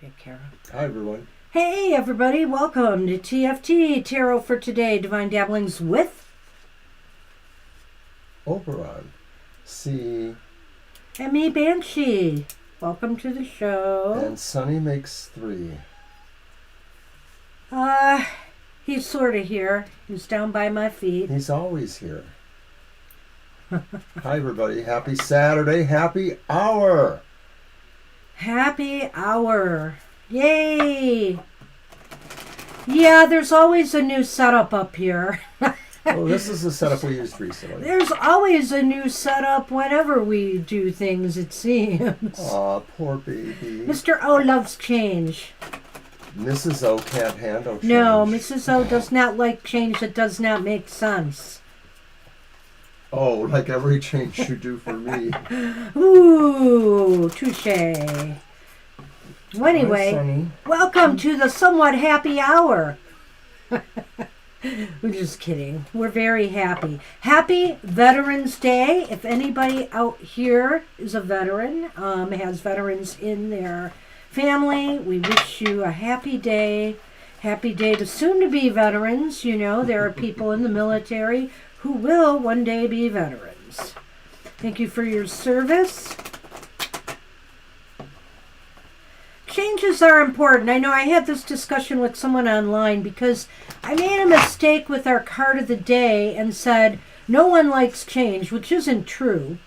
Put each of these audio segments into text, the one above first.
Okay, Kara. Hi, everyone. Hey, everybody. Welcome to TFT, Tarot for Today, Divine Dabblings with Oberon. See. and me, Banshee. Welcome to the show. And Sunny makes 3. He's sort of here. He's down by my feet. He's always here. Hi, everybody. Happy Saturday. Happy hour. Happy hour. Yay. Yeah, there's always a new setup up here. Oh, this is the setup we used recently. There's always a new setup whenever we do things, it seems. Aw, poor baby. Mr. O loves change. Mrs. O can't handle change. No, Mrs. O does not like change that does not make sense. Oh, like every change you do for me. Ooh, touche. Well, anyway, Hi, Sunny. welcome to the somewhat happy hour. We're just kidding. We're very happy. Happy Veterans Day. If anybody out here is a veteran, has veterans in their family, we wish you a happy day. Happy day to soon-to-be veterans. You know, there are people in the military who will one day be veterans. Thank you for your service. Changes are important. I know I had this discussion with someone online because I made a mistake with our card of the day and said no one likes change, which isn't true.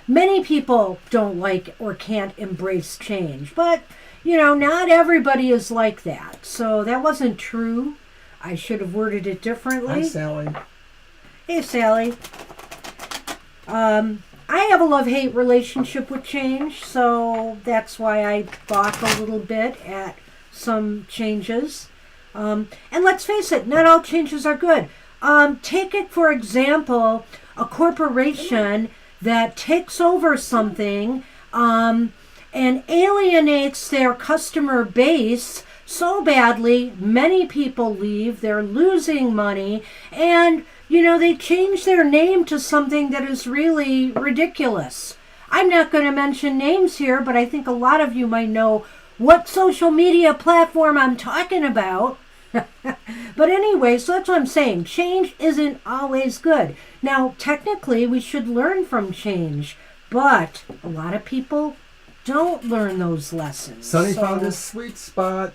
Many people don't like or can't embrace change, but you know, not everybody is like that. So that wasn't true. I should have worded it differently. Hi, Sally. Hey, Sally. I have a love-hate relationship with change, so that's why I balk a little bit at some changes. And let's face it, not all changes are good. Take it, for example, a corporation that takes over something and alienates their customer base so badly, many people leave, they're losing money, and you know, they change their name to something that is really ridiculous. I'm not going to mention names here, but I think a lot of you might know what social media platform I'm talking about. But anyway, so that's what I'm saying. Change isn't always good. Now, technically, we should learn from change, but a lot of people don't learn those lessons. Sunny found his sweet spot.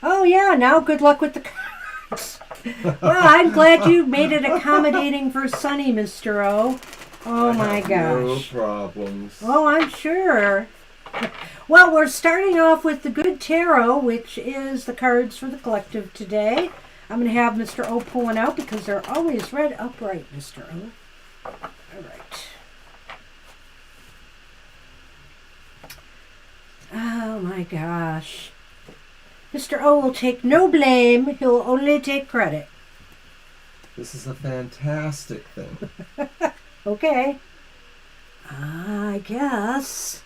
Oh, yeah. Now, good luck with the cards. Well, I'm glad you made it accommodating for Sunny, Mr. O. Oh, my gosh. No problems. Oh, I'm sure. Well, we're starting off with the Good Tarot, which is the cards for the collective today. I'm going to have Mr. O pull one out because they're always read upright, Mr. O. All right. Oh, my gosh. Mr. O will take no blame. He'll only take credit. This is a fantastic thing. Okay. I guess.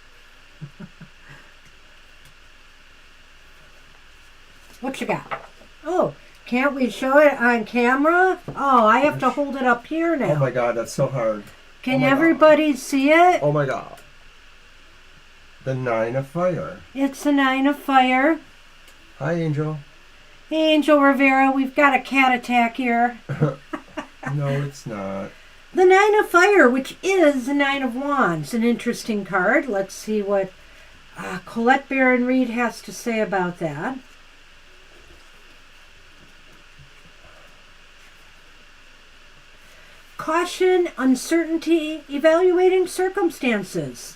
What you got? Oh, can't we show it on camera? Oh, I have to hold it up here now. Oh my God, that's so hard. Can everybody see it? Oh my God. The 9 of Fire. It's the 9 of Fire. Hi, Angel. Hey, Angel Rivera, we've got a cat attack here. No, it's not. The 9 of Fire, which is the 9 of Wands. An interesting card. Let's see what Colette Baron Reed has to say about that. Caution, uncertainty, evaluating circumstances.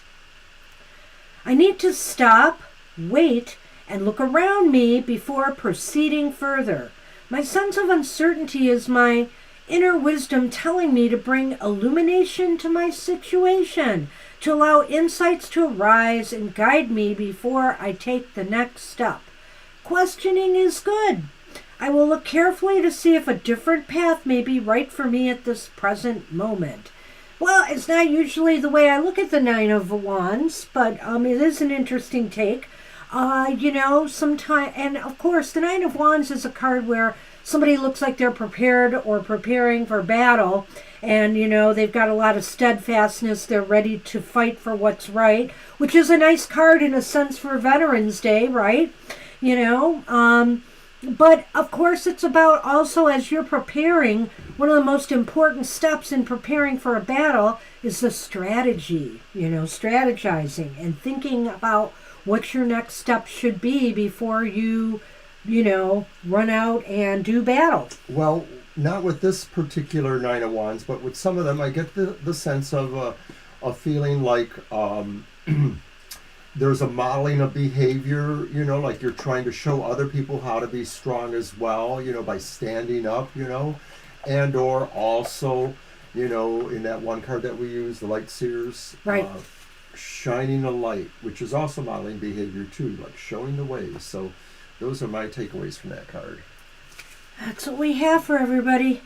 I need to stop, wait, and look around me before proceeding further. My sense of uncertainty is my inner wisdom telling me to bring illumination to my situation, to allow insights to arise and guide me before I take the next step. Questioning is good. I will look carefully to see if a different path may be right for me at this present moment. Well, it's not usually the way I look at the 9 of Wands, but it is an interesting take. You know, sometimes, and of course, the 9 of Wands is a card where somebody looks like they're prepared or preparing for battle, and they've got a lot of steadfastness. They're ready to fight for what's right, which is a nice card in a sense for Veterans Day, right? But of course, it's about also, as you're preparing, one of the most important steps in preparing for a battle is the strategy, strategizing and thinking about what your next step should be before you run out and do battle. Well, not with this particular Nine of Wands, but with some of them, I get the sense of a feeling like there's a modeling of behavior, like you're trying to show other people how to be strong as well, by standing up, and or also, in that one card that we use, the Light Seers, right. Shining a light, which is also modeling behavior too, like showing the way. So those are my takeaways from that card. That's what we have for everybody.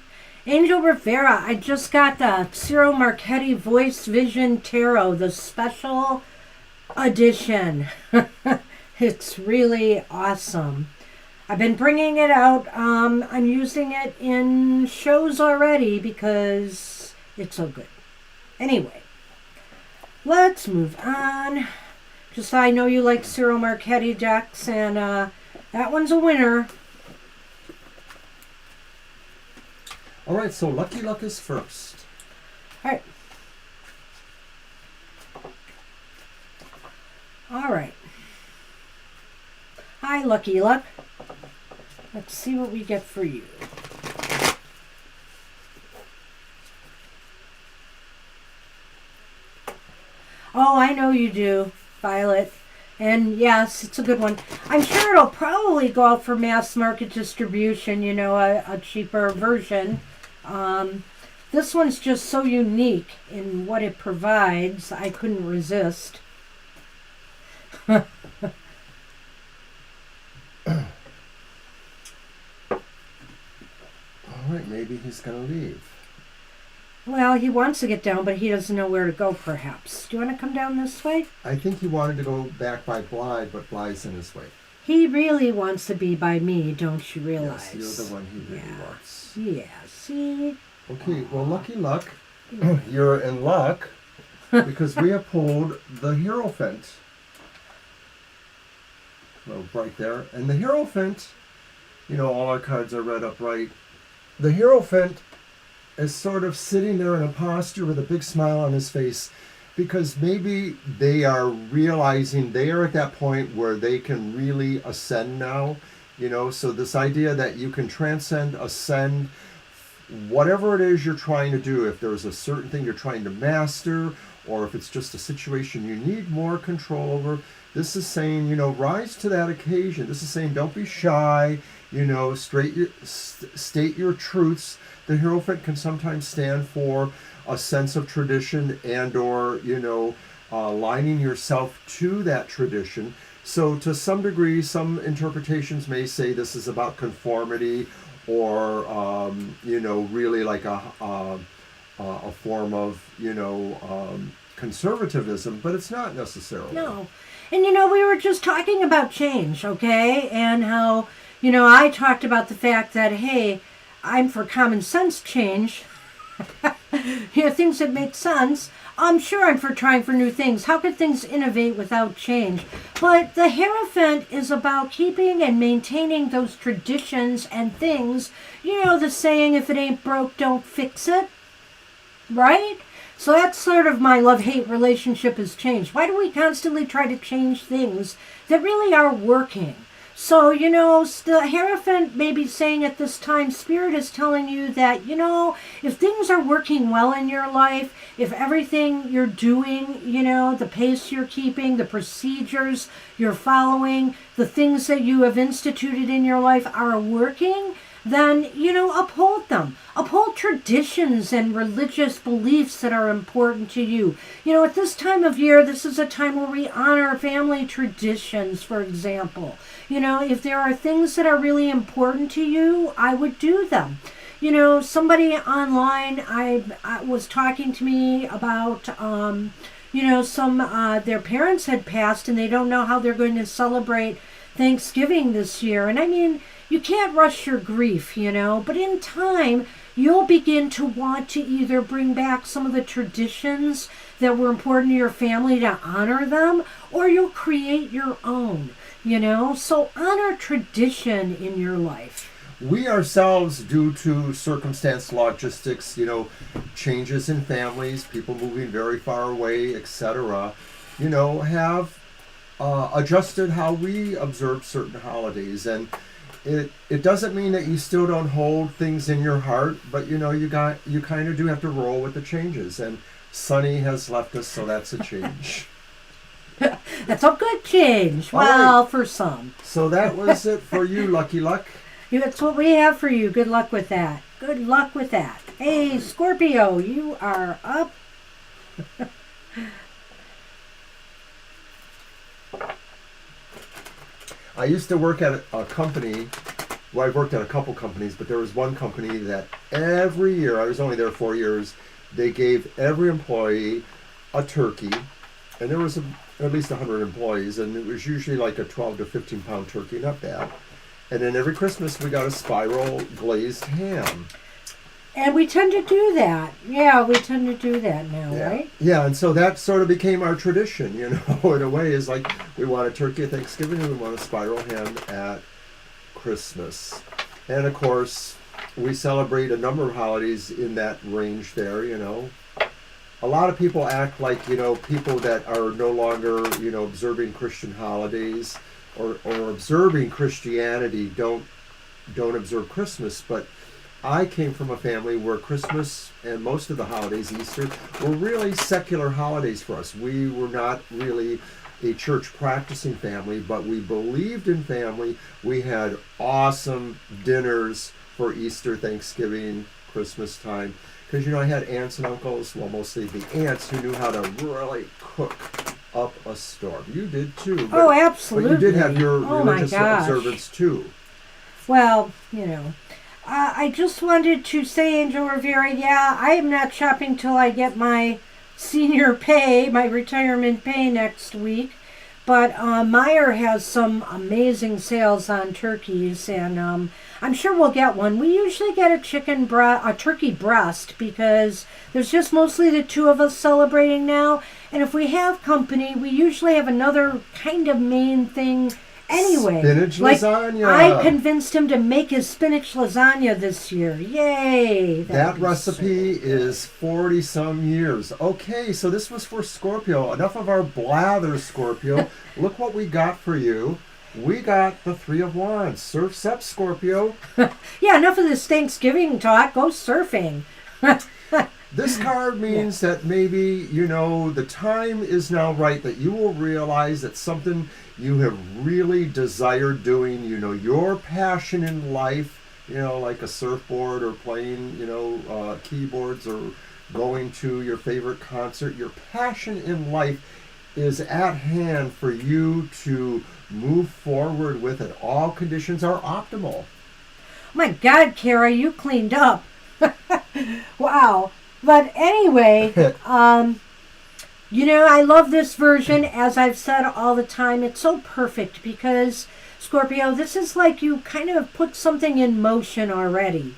Angel Rivera, I just got the Ciro Marchetti Voice Vision Tarot, the special edition. It's really awesome. I've been bringing it out. I'm using it in shows already because it's so good. Anyway, let's move on. Just I know you like Ciro Marchetti decks, and that one's a winner. All right, so Lucky Luck is first. All right. All right. Hi, Lucky Luck. Let's see what we get for you. Oh, I know you do, Violet. And yes, it's a good one. I'm sure it'll probably go out for mass market distribution, a cheaper version. This one's just so unique in what it provides, I couldn't resist. All right, maybe he's going to leave. Well, he wants to get down, but he doesn't know where to go, perhaps. Do you want to come down this way? I think he wanted to go back by Blythe, but Blythe's in his way. He really wants to be by me, don't you realize? Yes, you're the one he really wants. Yeah, see? Okay, well, Lucky Luck, you're in luck because we have pulled the Hierophant. Well, right there. And the Hierophant, all our cards are read up right. The Hierophant is sort of sitting there in a posture with a big smile on his face because maybe they are realizing they are at that point where they can really ascend now. So this idea that you can transcend, ascend, whatever it is you're trying to do, if there's a certain thing you're trying to master, or if it's just a situation you need more control over, this is saying, rise to that occasion. This is saying, don't be shy, state your truths. The Hierophant can sometimes stand for a sense of tradition and or, aligning yourself to that tradition. So to some degree, some interpretations may say this is about conformity or, really like a form of, conservatism, but it's not necessarily. No. And, we were just talking about change, okay? And how, I talked about the fact that, hey, I'm for common sense change. Things that make sense. I'm sure I'm for trying for new things. How could things innovate without change? But the Hierophant is about keeping and maintaining those traditions and things. The saying, if it ain't broke, don't fix it. Right? So that's sort of my love-hate relationship has changed. Why do we constantly try to change things that really are working? So, the Hierophant may be saying at this time, Spirit is telling you that, if things are working well in your life, if everything you're doing, the pace you're keeping, the procedures you're following, the things that you have instituted in your life are working, then, uphold them. Uphold traditions and religious beliefs that are important to you. At this time of year, this is a time where we honor family traditions, for example. If there are things that are really important to you, I would do them. Somebody online I was talking to me about, their parents had passed and they don't know how they're going to celebrate Thanksgiving this year. And I mean, you can't rush your grief, but in time, you'll begin to want to either bring back some of the traditions that were important to your family to honor them, or you'll create your own, So honor tradition in your life. We ourselves, due to circumstance, logistics, changes in families, people moving very far away, etc., have adjusted how we observe certain holidays. And it doesn't mean that you still don't hold things in your heart, but you kind of do have to roll with the changes. And Sunny has left us, so that's a change. That's a good change. Well, right. For some. So that was it for you, Lucky Luck. That's what we have for you. Good luck with that. Good luck with that. Hey, Scorpio, you are up. I used to work at a company. Well, I've worked at a couple companies, but there was one company that every year, I was only there 4 years, they gave every employee a turkey. And there was at least 100 employees, and it was usually like a 12 to 15 pound turkey, not bad. And then every Christmas we got a spiral glazed ham. And we tend to do that. Yeah, we tend to do that now, right? Yeah, and so that sort of became our tradition, in a way. Is like we want a turkey at Thanksgiving and we want a spiral ham at Christmas. And of course, we celebrate a number of holidays in that range there, A lot of people act like, people that are no longer, observing Christian holidays or observing Christianity don't observe Christmas. But I came from a family where Christmas and most of the holidays, Easter, were really secular holidays for us. We were not really a church practicing family, but we believed in family. We had awesome dinners for Easter, Thanksgiving, Christmas time. Because, I had aunts and uncles, well, mostly the aunts, who knew how to really cook up a storm. You did too. But, absolutely. But you did have your religious observance too. Well, I just wanted to say, Angel Rivera, I am not shopping till I get my senior pay, my retirement pay next week. But Meijer has some amazing sales on turkeys, and I'm sure we'll get one. We usually get a turkey breast, because there's just mostly the two of us celebrating now. And if we have company, we usually have another kind of main thing anyway. Spinach lasagna. I convinced him to make his spinach lasagna this year. Yay! That recipe is 40-some years. Okay, so this was for Scorpio. Enough of our blather, Scorpio. Look what we got for you. We got the Three of Wands. Surf's up, Scorpio. Yeah, enough of this Thanksgiving talk. Go surfing. This card means that maybe, the time is now right, that you will realize that something you have really desired doing, your passion in life, like a surfboard or playing, keyboards or going to your favorite concert. Your passion in life is at hand for you to move forward with it. All conditions are optimal. My God, Kara, you cleaned up. Wow. But anyway, I love this version. As I've said all the time, it's so perfect because, Scorpio, this is like you kind of put something in motion already,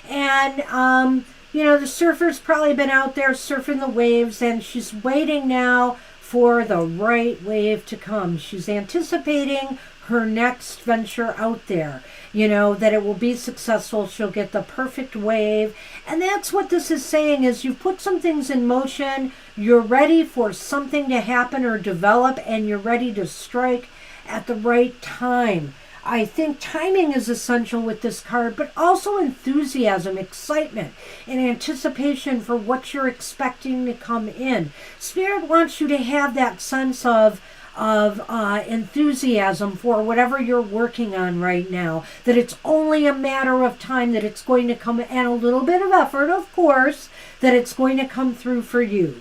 And, the surfer's probably been out there surfing the waves, and she's waiting now for the right wave to come. She's anticipating her next venture out there, that it will be successful. She'll get the perfect wave. And that's what this is saying, is you put some things in motion, you're ready for something to happen or develop, and you're ready to strike at the right time. I think timing is essential with this card, but also enthusiasm, excitement, and anticipation for what you're expecting to come in. Spirit wants you to have that sense of enthusiasm for whatever you're working on right now, that it's only a matter of time that it's going to come, and a little bit of effort, of course, that it's going to come through for you.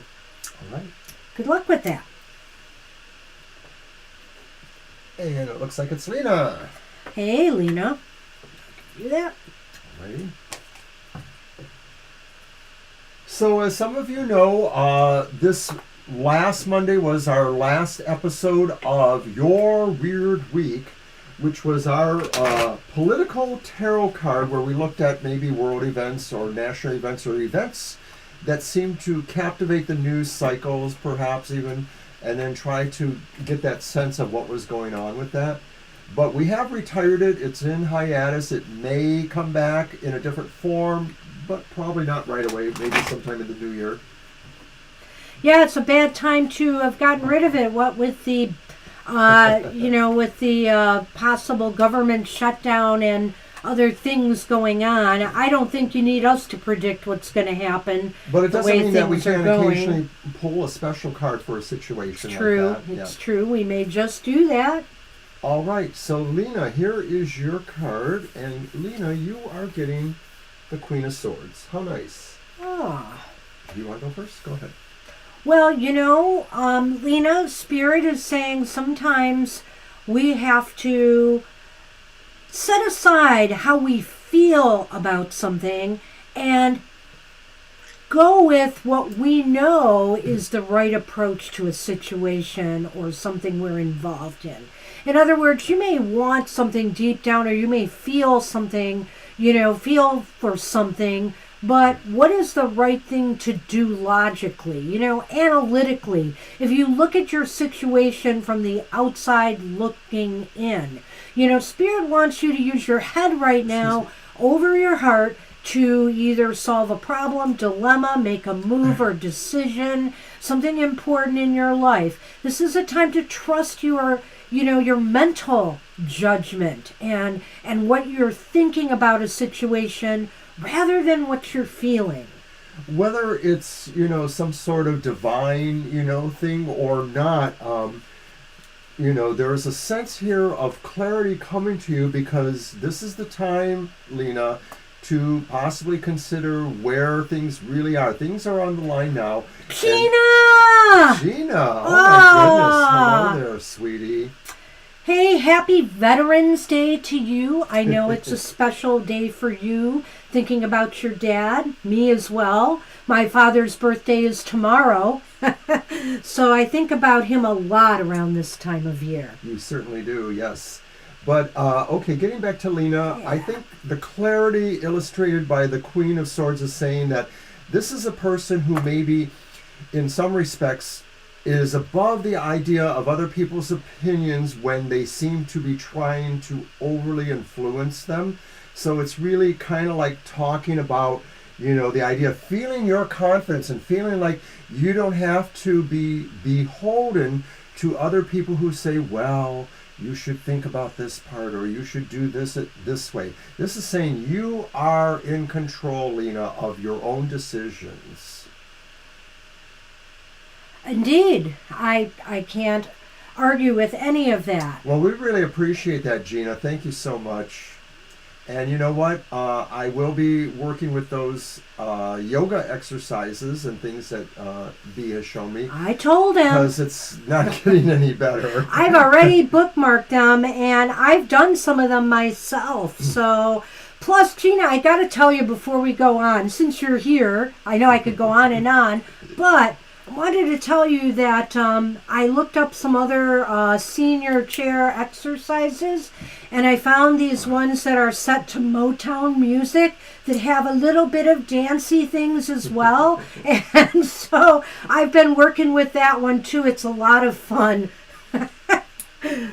All right. Good luck with that. And it looks like it's Lena. Hey, Lena. Do that. Alrighty. So as some of you know, this last Monday was our last episode of Your Weird Week. which was our political tarot card where we looked at maybe world events or national events or events that seem to captivate the news cycles, perhaps even, and then try to get that sense of what was going on with that. But we have retired it. It's in hiatus. It may come back in a different form, but probably not right away, maybe sometime in the new year. Yeah, it's a bad time to have gotten rid of it. What with the, with the possible government shutdown and other things going on, I don't think you need us to predict what's going to happen. But it doesn't mean that we things are can't going. occasionally pull a special card for a situation True, like that. it's true. We may just do that. All right, so Lena, here is your card, and Lena, you are getting the Queen of Swords. How nice. Ah. Do you want to go first? Go ahead. Well, Lena, Spirit is saying sometimes we have to set aside how we feel about something and go with what we know is the right approach to a situation or something we're involved in. In other words, you may want something deep down, or you may feel something, feel for something, but what is the right thing to do logically, analytically? If you look at your situation from the outside looking in, Spirit wants you to use your head right now over your heart to either solve a problem, dilemma, make a move or decision, something important in your life. This is a time to trust your mental judgment and what you're thinking about a situation rather than what you're feeling. Whether it's, some sort of divine, thing or not, there is a sense here of clarity coming to you because this is the time, Lena, to possibly consider where things really are. Things are on the line now. Gina! Gina! Oh my goodness. Hello there, sweetie. Hey, happy Veterans Day to you. I know it's a special day for you, thinking about your dad, me as well. My father's birthday is tomorrow, so I think about him a lot around this time of year. You certainly do, yes. But, okay, getting back to Lena, Yeah. I think the clarity illustrated by the Queen of Swords is saying that this is a person who maybe, in some respects, is above the idea of other people's opinions when they seem to be trying to overly influence them. So it's really kind of like talking about, the idea of feeling your confidence and feeling like you don't have to be beholden to other people who say, well, you should think about this part or you should do this way. This is saying you are in control, Lena, of your own decisions. Indeed, I can't argue with any of that. Well, we really appreciate that, Gina. Thank you so much. And you know what? I will be working with those yoga exercises and things that B has shown me. I told him. Because it's not getting any better. I've already bookmarked them, and I've done some of them myself. So, plus, Gina, I got to tell you before we go on, since you're here, I know I could go on, but I wanted to tell you that I looked up some other senior chair exercises, and I found these ones that are set to Motown music that have a little bit of dancey things as well. And so I've been working with that one too. It's a lot of fun.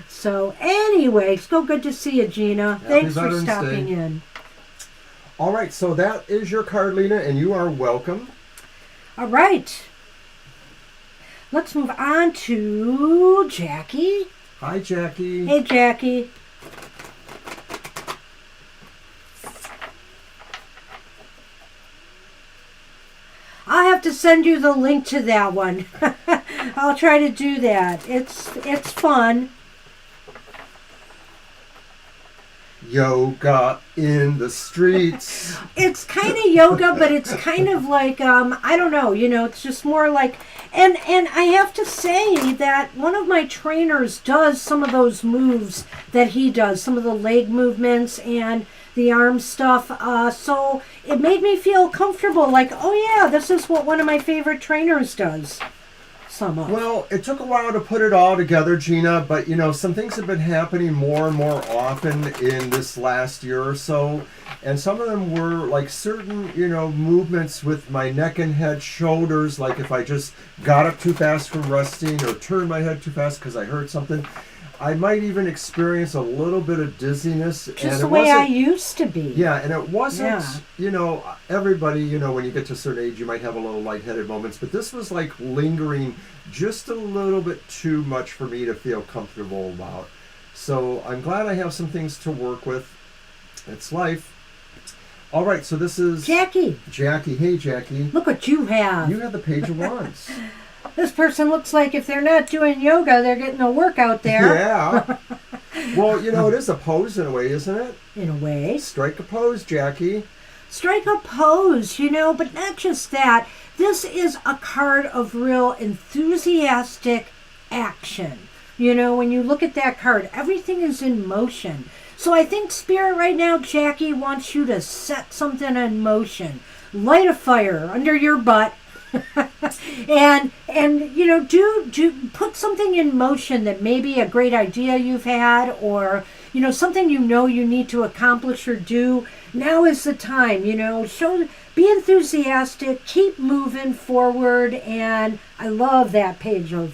So anyway, it's so good to see you, Gina. Thanks for stopping in. All right, so that is your card, Lena, and you are welcome. All right. Let's move on to Jackie. Hi, Jackie. Hey, Jackie. I'll have to send you the link to that one. I'll try to do that. It's fun. Yoga in the streets. It's kind of yoga, but it's kind of like, I don't know, it's just more like, and I have to say that one of my trainers does some of those moves that he does, some of the leg movements and the arm stuff. So it made me feel comfortable, like, oh yeah, this is what one of my favorite trainers does. some of? Well, it took a while to put it all together, Gina, but some things have been happening more and more often in this last year or so. And some of them were like certain, movements with my neck and head, shoulders, like if I just got up too fast from resting or turned my head too fast because I heard something. I might even experience a little bit of dizziness. Just the way I used to be. Yeah, and it wasn't, everybody, when you get to a certain age, you might have a little lightheaded moments, but this was like lingering just a little bit too much for me to feel comfortable about. So I'm glad I have some things to work with. It's life. All right, so this is... Jackie. Jackie. Hey, Jackie. Look what you have. You have the Page of Wands. This person looks like if they're not doing yoga, they're getting a workout there. Yeah. Well, it is a pose in a way, isn't it? In a way. Strike a pose, Jackie. Strike a pose, but not just that. This is a card of real enthusiastic action. When you look at that card, everything is in motion. So I think Spirit right now, Jackie, wants you to set something in motion. Light a fire under your butt. and do put something in motion that may be a great idea you've had, or something you need to accomplish or do. Now is the time. Be enthusiastic, keep moving forward, and I love that Page of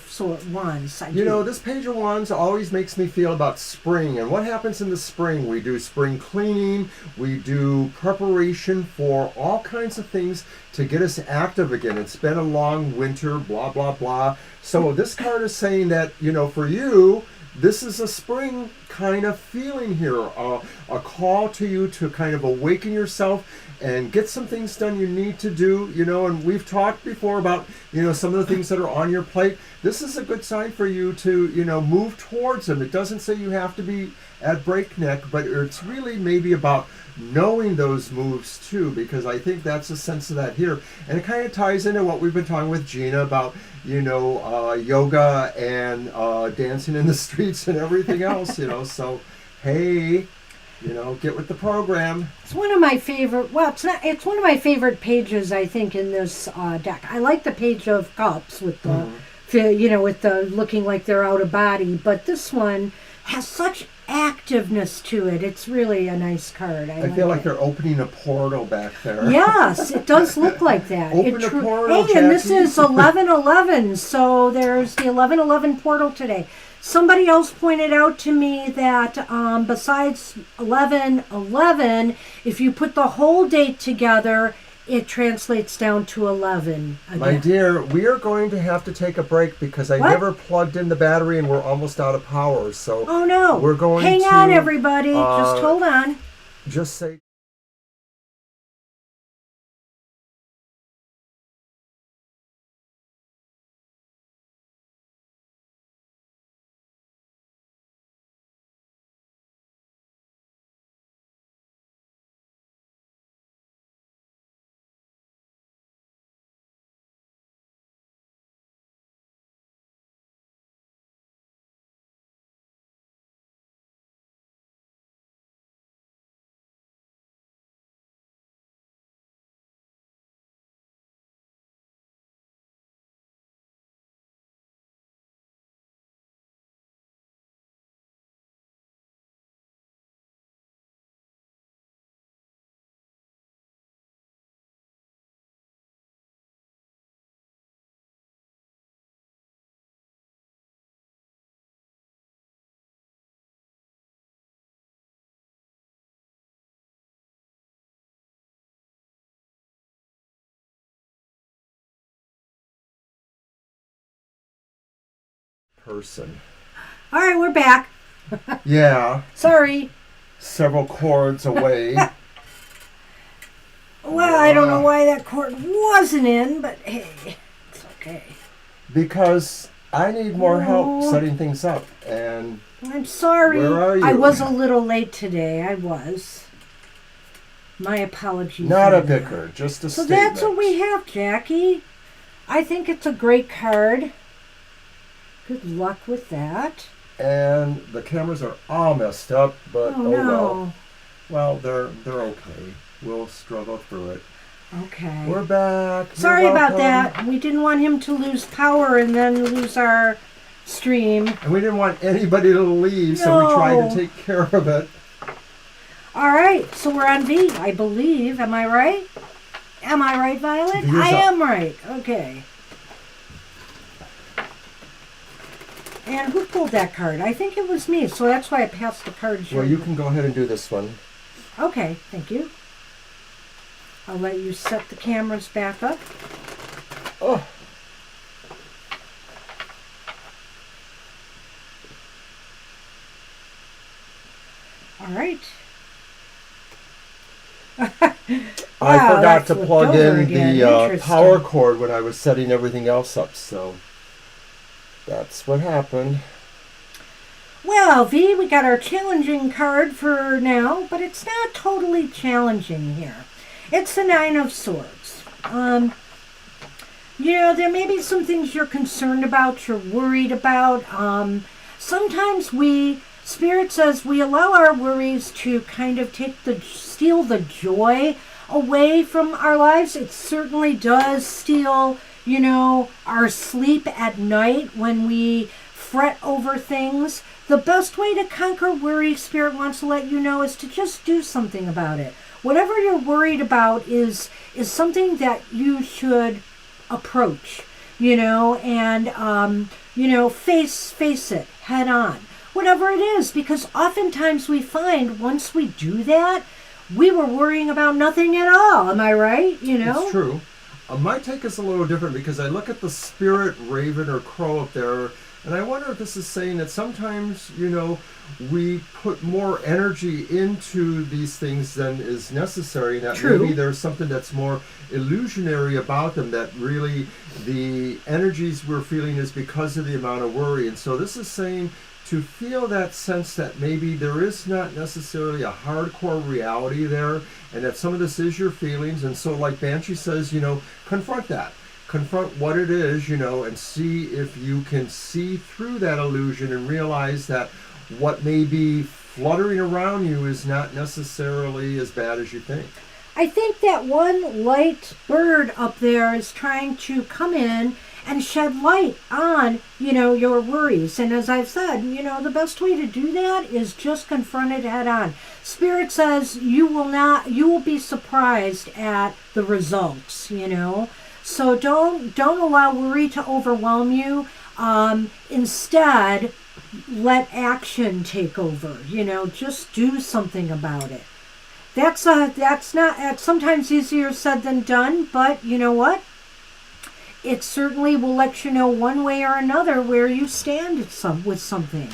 Wands. This Page of Wands always makes me feel about spring, and what happens in the spring? We do spring cleaning, we do preparation for all kinds of things to get us active again. It's been a long winter, blah, blah, blah. So this card is saying that, for you, this is a spring kind of feeling here, a call to you to kind of awaken yourself and get some things done you need to do, and we've talked before about, some of the things that are on your plate. This is a good sign for you to, move towards them. It doesn't say you have to be at breakneck, but it's really maybe about knowing those moves too, because I think that's a sense of that here. And it kind of ties into what we've been talking with Gina about, yoga and dancing in the streets and everything else, so hey, get with the program. It's one of my favorite, it's one of my favorite pages, I think, in this deck. I like the Page of Cups with the, with the looking like they're out of body, but this one has such activeness to it. It's really a nice card. I feel like they're opening a portal back there. Yes, it does look like that. Open a portal, Hey, and this is 11/11, so there's the 11/11 portal today. Somebody else pointed out to me that besides 11/11, if you put the whole date together, it translates down to 11 again. My dear, we are going to have to take a break because I never plugged in the battery and we're almost out of power. So oh no, we're going hang to on, everybody. Just hold on. Just say. Person. All right, we're back. Yeah. Sorry. Several chords away. Well, I don't know why that chord wasn't in, but hey, it's okay. Because I need more help setting things up, and I'm sorry. Where are you? I was a little late today. I was. My apologies. Not a bicker, just a so statement. that's what we have, Jackie. I think it's a great card. Good luck with that. And the cameras are all messed up, but no. well. Well, they're okay. We'll struggle through it. Okay. We're back. Sorry You're about welcome. that. We didn't want him to lose power and then lose our stream. And we didn't want anybody to leave, so we tried No. to take care of it. All right, so we're on V, I believe. Am I right? Am I right, Violet? V is I up. am right. Okay. And who pulled that card? I think it was me, so that's why I passed the cards. Well, you can go ahead and do this one. Okay, thank you. I'll let you set the cameras back up. Oh. All right. I Wow, forgot that's to flipped plug over in again. the Interesting. power cord when I was setting everything else up, so that's what happened. Well, V, we got our challenging card for now, but it's not totally challenging here. It's the Nine of Swords. There may be some things you're concerned about, you're worried about. Sometimes Spirit says we allow our worries to kind of steal the joy away from our lives. It certainly does steal, our sleep at night when we fret over things. The best way to conquer worry, Spirit wants to let you know, is to just do something about it. Whatever you're worried about is something that you should approach, and face it head on. Whatever it is, because oftentimes we find once we do that, we were worrying about nothing at all. Am I right? It's true. My take is a little different because I look at the spirit raven or crow up there, and I wonder if this is saying that sometimes, we put more energy into these things than is necessary, and that True. maybe there's something that's more illusionary about them, that really the energies we're feeling is because of the amount of worry. And so this is saying to feel that sense that maybe there is not necessarily a hardcore reality there, and that some of this is your feelings. And so, like Banshee says, confront that. Confront what it is, and see if you can see through that illusion and realize that what may be fluttering around you is not necessarily as bad as you think. I think that one light bird up there is trying to come in and shed light on, your worries. And as I've said, the best way to do that is just confront it head on. Spirit says you will be surprised at the results, So don't allow worry to overwhelm you. Instead, let action take over. Just do something about it. That's sometimes easier said than done, but you know what? It certainly will let you know one way or another where you stand with something.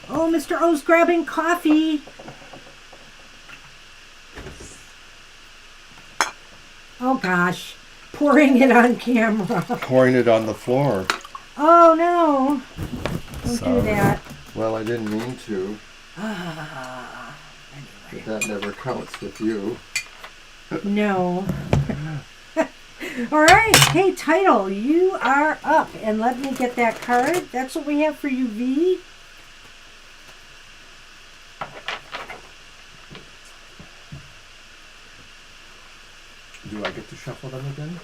Oh, Mr. O's grabbing coffee. Oh gosh, pouring it on camera. Pouring it on the floor. Oh no, don't do that. Well, I didn't mean to. Anyway. But that never counts with you. No. All right. Hey, Title, you are up. And let me get that card. That's what we have for you, V. Do I get to shuffle them again?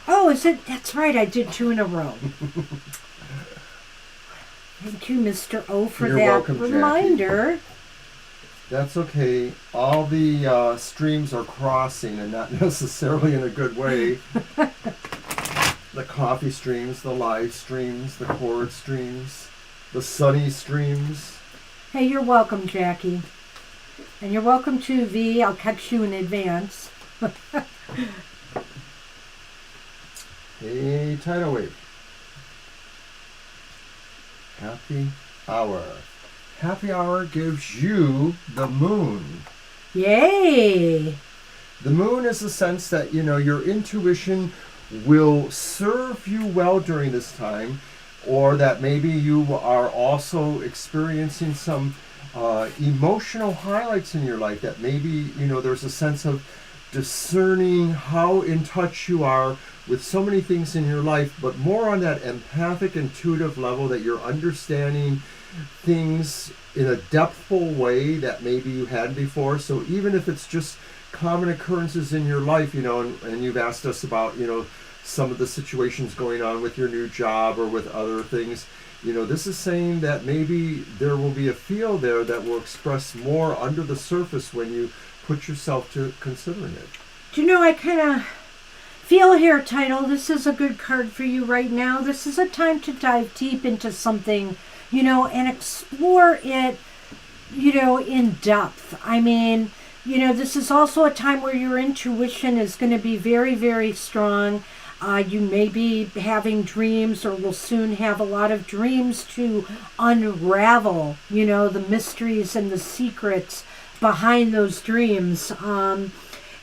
Oh, is it? That's right. I did 2 in a row. Thank you, Mr. O, for You're that welcome, reminder. Jackie. That's okay. All the streams are crossing, and not necessarily in a good way. The coffee streams, the live streams, the chord streams, the sunny streams. Hey, you're welcome, Jackie. And you're welcome too, V. I'll catch you in advance. Hey, tidal wave. Happy hour. Happy hour gives you the moon. Yay! The moon is the sense that, your intuition will serve you well during this time, or that maybe you are also experiencing some emotional highlights in your life, that maybe, there's a sense of discerning how in touch you are with so many things in your life, but more on that empathic, intuitive level, that you're understanding things in a depthful way that maybe you hadn't before. So even if it's just common occurrences in your life, and you've asked us about, some of the situations going on with your new job or with other things. This is saying that maybe there will be a field there that will express more under the surface when you put yourself to considering it. Do you know, I kind of feel here, Title, this is a good card for you right now. This is a time to dive deep into something, and explore it, in depth. I mean, this is also a time where your intuition is going to be very, very strong. You may be having dreams, or will soon have a lot of dreams to unravel, the mysteries and the secrets behind those dreams. And,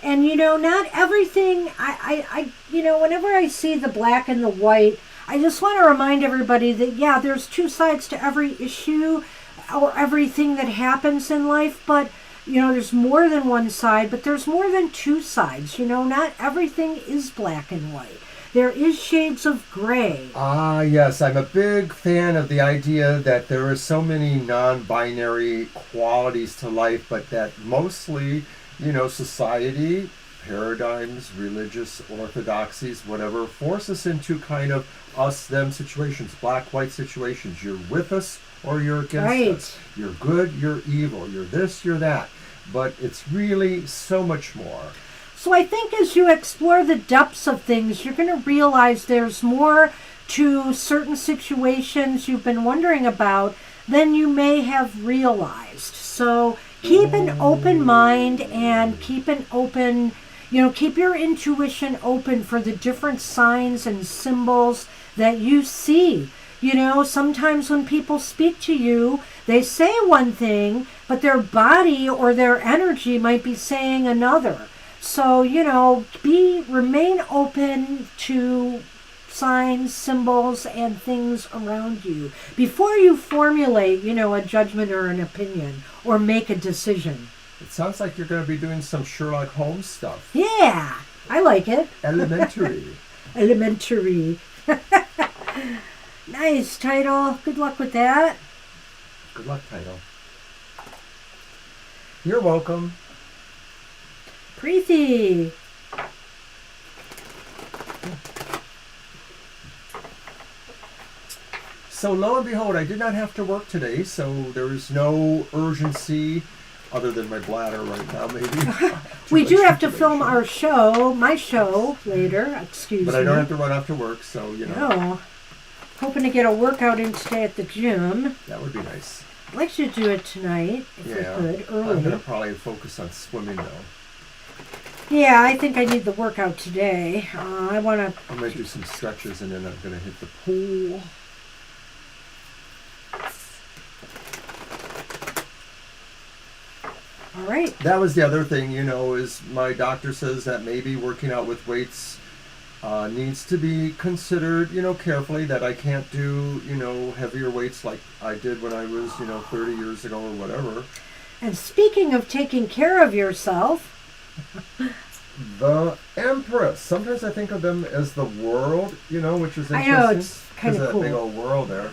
not everything, whenever I see the black and the white, I just want to remind everybody that, yeah, there's two sides to every issue or everything that happens in life, but, there's more than one side, but there's more than two sides. Not everything is black and white. There is shades of gray. Ah, yes. I'm a big fan of the idea that there are so many non-binary qualities to life, but that mostly, society, paradigms, religious orthodoxies, whatever, force us into kind of us-them situations, black-white situations. You're with us or you're against us. You're good, you're evil. You're this, you're that. But it's really so much more. So I think as you explore the depths of things, you're going to realize there's more to certain situations you've been wondering about than you may have realized. So keep an open mind and keep an open, keep your intuition open for the different signs and symbols that you see. Sometimes when people speak to you, they say one thing, but their body or their energy might be saying another. So, remain open to signs, symbols, and things around you before you formulate, a judgment or an opinion or make a decision. It sounds like you're going to be doing some Sherlock Holmes stuff. Yeah, I like it. Elementary. Elementary. Nice, Title. Good luck with that. Good luck, Title. You're welcome. Preeti. So lo and behold, I did not have to work today, so there's no urgency other than my bladder right now, maybe. We do have to film my show later, excuse me. But I don't have to run after work, so, No. Hoping to get a workout in today at the gym. That would be nice. I'd like to do it tonight, if we could, early. I'm going to probably focus on swimming, though. Yeah, I think I need the workout today. I'm going to do some stretches, and then I'm going to hit the pool. All right. That was the other thing, is my doctor says that maybe working out with weights needs to be considered, carefully, that I can't do, heavier weights like I did when I was, 30 years ago or whatever. And speaking of taking care of yourself... The Empress. Sometimes I think of them as the world, which is interesting. I know, it's kind of cool. That big old world there.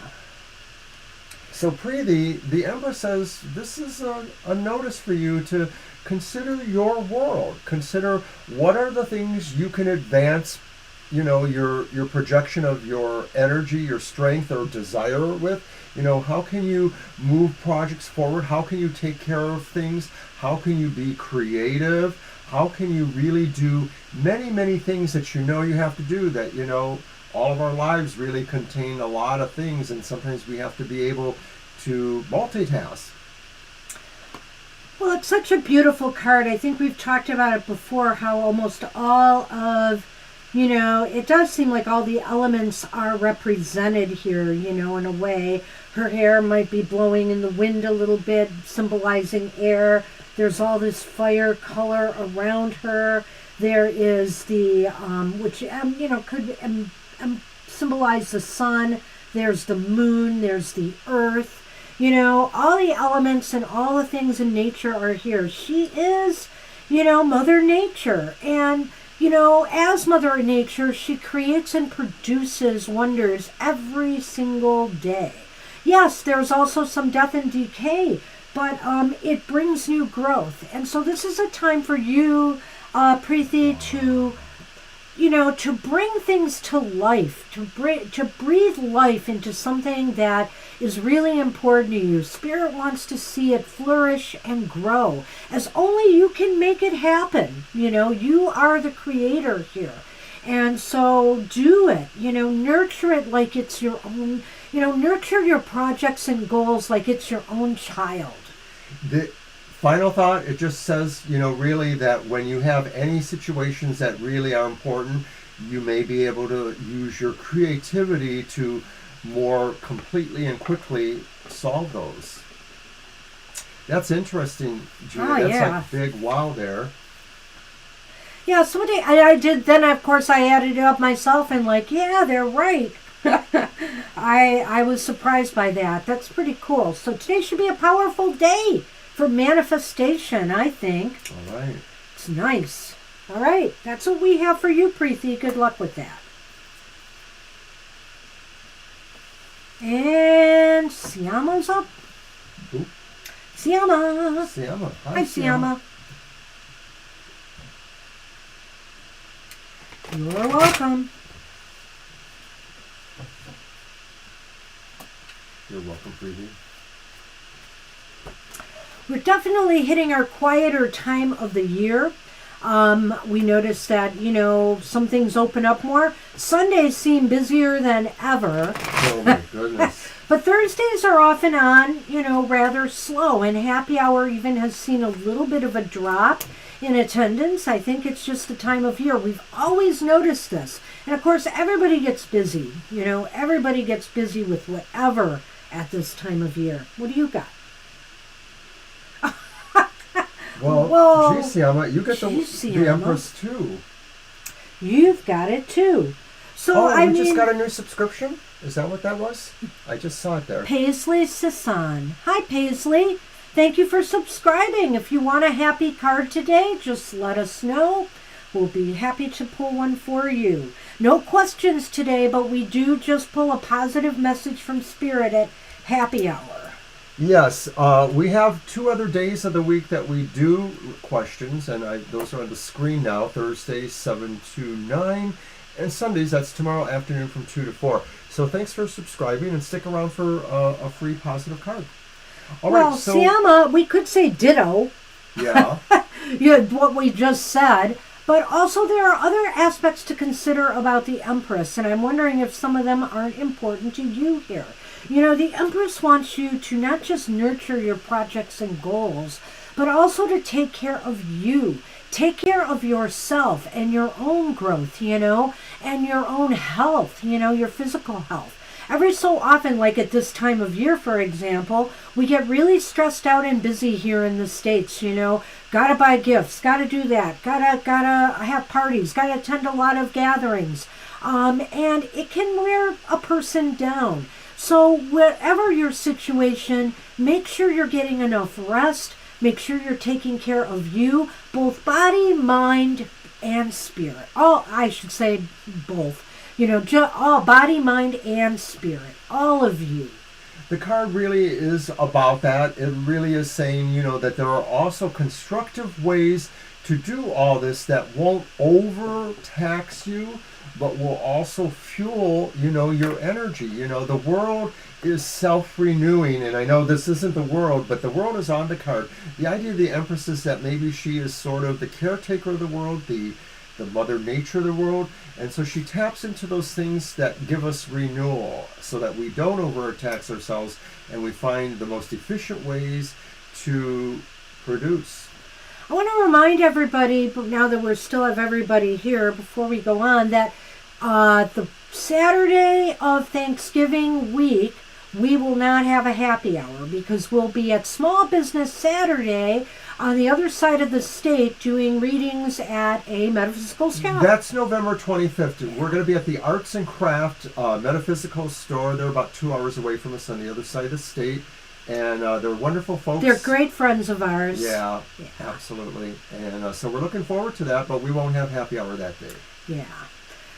So Preeti, the Empress says, this is a notice for you to consider your world. Consider what are the things you can advance, your projection of your energy, your strength or desire with. How can you move projects forward? How can you take care of things? How can you be creative? How can you really do many, many things that you have to do that, all of our lives really contain a lot of things, and sometimes we have to be able to multitask. Well, it's such a beautiful card. I think we've talked about it before, how almost all of, it does seem like all the elements are represented here, in a way. Her hair might be blowing in the wind a little bit, symbolizing air. There's all this fire color around her. There is the, which, could symbolize the sun. There's the moon. There's the earth. All the elements and all the things in nature are here. She is, Mother Nature. And, as Mother Nature, she creates and produces wonders every single day. Yes, there's also some death and decay but it brings new growth. And so this is a time for you, Preeti, to bring things to life, to breathe life into something that is really important to you. Spirit wants to see it flourish and grow, as only you can make it happen. You are the creator here. And so do it, nurture it like it's your own, nurture your projects and goals like it's your own child. The final thought, it just says, really that when you have any situations that really are important, you may be able to use your creativity to more completely and quickly solve those. That's interesting, Julie. That's like big wow there. Yeah, somebody, I did, then of course I added it up myself and they're right. I was surprised by that. That's pretty cool. So today should be a powerful day for manifestation, I think. All right. It's nice. All right, that's what we have for you, Preeti. Good luck with that. And Siama's up. Who? Siama. Siama. Hi, Siama. You're welcome. You're welcome, Preeti. We're definitely hitting our quieter time of the year. We noticed that, some things open up more. Sundays seem busier than ever. Oh my goodness. But Thursdays are off and on, rather slow. And happy hour even has seen a little bit of a drop in attendance. I think it's just the time of year. We've always noticed this. And of course, everybody gets busy. Everybody gets busy with whatever at this time of year. What do you got? Well, gee, Siama, you get the Empress too. You've got it too. So I just got a new subscription? Is that what that was? I just saw it there. Paisley Sisson. Hi, Paisley. Thank you for subscribing. If you want a happy card today, just let us know. We'll be happy to pull one for you. No questions today, but we do just pull a positive message from Spirit at happy hour. Yes, we have 2 other days of the week that we do questions, and those are on the screen now. Thursdays, 7 to 9, and Sundays, that's tomorrow afternoon from 2 to 4. So thanks for subscribing, and stick around for a free positive card. All right, so Siama, we could say ditto. Yeah. What we just said. But also there are other aspects to consider about the Empress, and I'm wondering if some of them aren't important to you here. The Empress wants you to not just nurture your projects and goals, but also to take care of you. Take care of yourself and your own growth, and your own health, your physical health. Every so often, like at this time of year, for example, we get really stressed out and busy here in the States, Gotta buy gifts, gotta do that, gotta have parties, gotta attend a lot of gatherings. And it can wear a person down. So whatever your situation, make sure you're getting enough rest. Make sure you're taking care of you, both body, mind, and spirit. I should say both. All body, mind, and spirit. All of you. The card really is about that. It really is saying, that there are also constructive ways to do all this that won't overtax you, but will also fuel, your energy. The world is self-renewing, and I know this isn't the world, but the world is on the card. The idea of the Empress is that maybe she is sort of the caretaker of the world, the mother nature of the world, and so she taps into those things that give us renewal so that we don't overtax ourselves and we find the most efficient ways to produce. I want to remind everybody, now that we still have everybody here, before we go on, that the Saturday of Thanksgiving week, we will not have a happy hour because we'll be at Small Business Saturday on the other side of the state doing readings at a metaphysical shop. That's November 25th. We're going to be at the Arts and Craft Metaphysical Store. They're about 2 hours away from us on the other side of the state. And they're wonderful folks. They're great friends of ours. Yeah. Absolutely. And so we're looking forward to that, but we won't have happy hour that day. Yeah.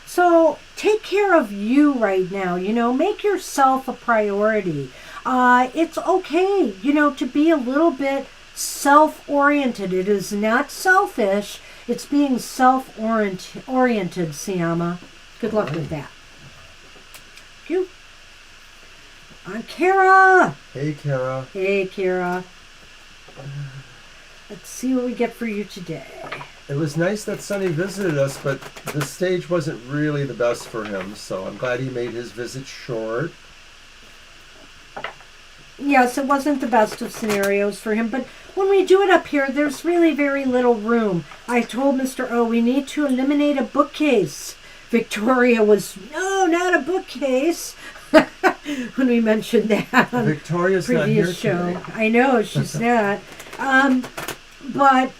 So take care of you right now. Make yourself a priority. It's okay, to be a little bit self-oriented. It is not selfish. It's being self-oriented, Siama. Good luck with that. Thank you. On Kara. Hey, Kara. Hey, Kara. Let's see what we get for you today. It was nice that Sonny visited us, but the stage wasn't really the best for him, so I'm glad he made his visit short. Yes, it wasn't the best of scenarios for him, but when we do it up here, there's really very little room. I told Mr. O we need to eliminate a bookcase. Victoria was, no, not a bookcase, when we mentioned that on Victoria's the previous not here show. today. I know, she's not. But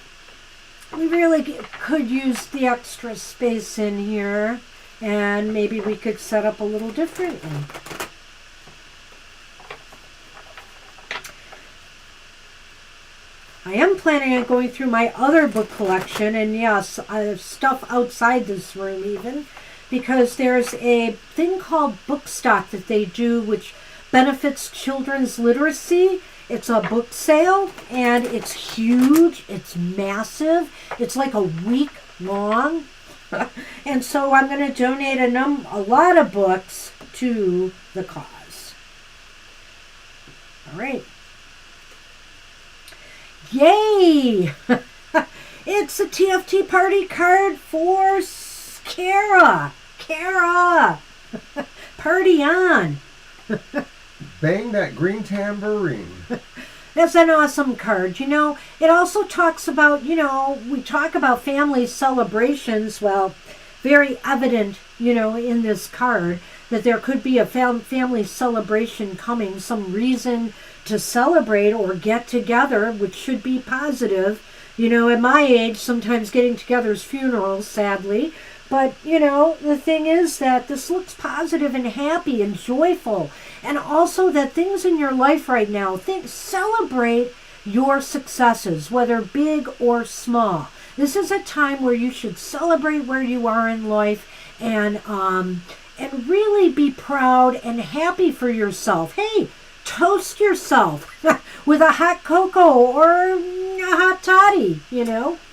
we really could use the extra space in here, and maybe we could set up a little differently. I am planning on going through my other book collection, and yes, stuff outside this room even, because there's a thing called Bookstock that they do which benefits children's literacy. It's a book sale, and it's huge, it's massive, it's like a week long, and so I'm going to donate a lot of books to the cause. All right. Yay! It's a TFT party card for Kara. Kara! Party on! Bang that green tambourine. That's an awesome card. It also talks about, we talk about family celebrations. Well, very evident, in this card that there could be a family celebration coming, some reason to celebrate or get together, which should be positive. At my age, sometimes getting together is funerals, sadly. But, the thing is that this looks positive and happy and joyful. And also that things in your life right now, celebrate your successes, whether big or small. This is a time where you should celebrate where you are in life and really be proud and happy for yourself. Hey, toast yourself with a hot cocoa or a hot toddy,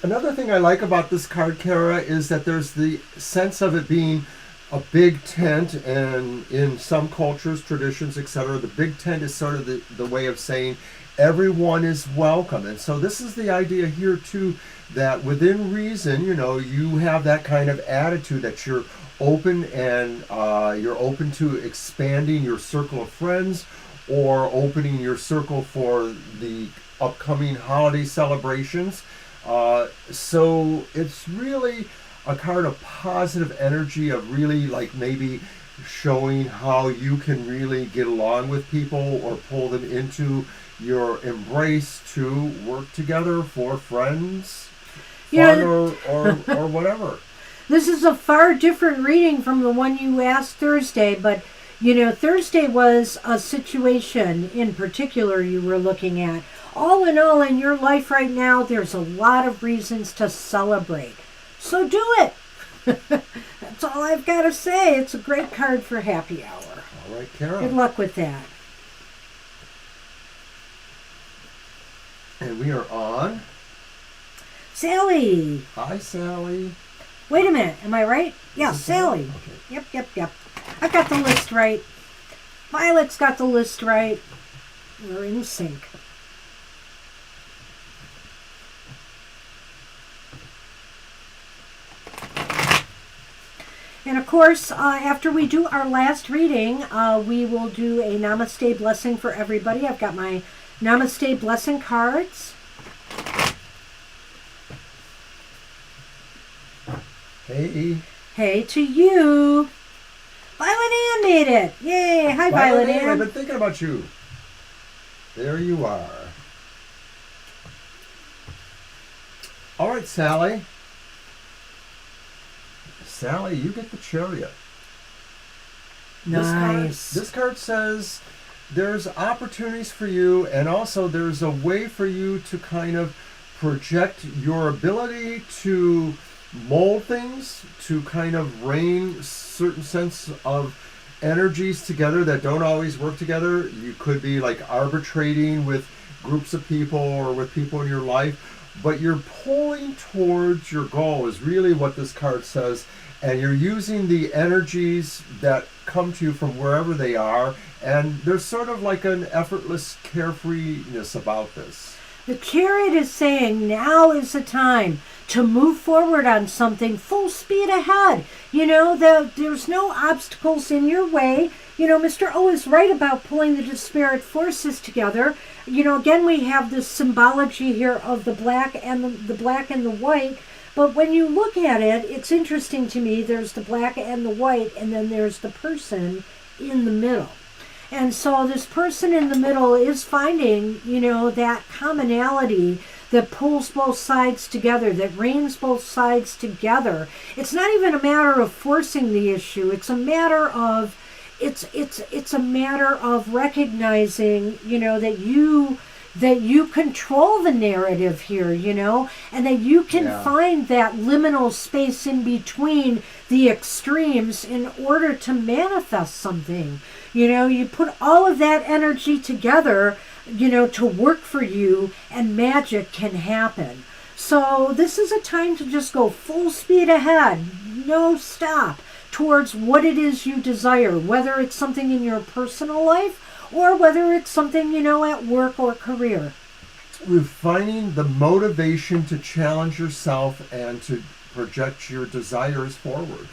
Another thing I like about this card, Kara, is that there's the sense of it being a big tent, and in some cultures, traditions, etc., the big tent is sort of the way of saying everyone is welcome. And so this is the idea here, too, that within reason, you have that kind of attitude that you're open and you're open to expanding your circle of friends or opening your circle for the upcoming holiday celebrations. So it's really a card of positive energy, of really like maybe showing how you can really get along with people or pull them into your embrace to work together for friends, fun or whatever. This is a far different reading from the one you asked Thursday, but Thursday was a situation in particular you were looking at. All in all, in your life right now, there's a lot of reasons to celebrate. So do it. That's all I've got to say. It's a great card for happy hour. All right, Kara. Good luck with that. And we are on Sally. Hi, Sally. Wait a minute. Am I right? Yeah, Sally. Okay. Yep. I got the list right. Violet's got the list right. We're in sync. And of course, after we do our last reading, we will do a Namaste blessing for everybody. I've got my Namaste blessing cards. Hey. Hey to you. Violet Ann made it. Yay. Hi, Violet Ann. I've been thinking about you. There you are. All right, Sally. Sally, you get the chariot. Nice. This card says there's opportunities for you, and also there's a way for you to kind of project your ability to mold things, to kind of reign certain sense of energies together that don't always work together. You could be like arbitrating with groups of people or with people in your life, but you're pulling towards your goal is really what this card says, and you're using the energies that come to you from wherever they are, and there's sort of like an effortless carefreeness about this. The Chariot is saying now is the time to move forward on something full speed ahead. There's no obstacles in your way. Mr. O is right about pulling the disparate forces together. Again, we have this symbology here of the black and the white. But when you look at it, it's interesting to me. There's the black and the white, and then there's the person in the middle. And so this person in the middle is finding, that commonality that pulls both sides together, that reins both sides together. It's not even a matter of forcing the issue. It's a matter of recognizing, that you control the narrative here, and that you can find that liminal space in between the extremes in order to manifest something. You put all of that energy together, to work for you, and magic can happen. So this is a time to just go full speed ahead, no stop, towards what it is you desire, whether it's something in your personal life or whether it's something, at work or career. Refining the motivation to challenge yourself and to project your desires forward.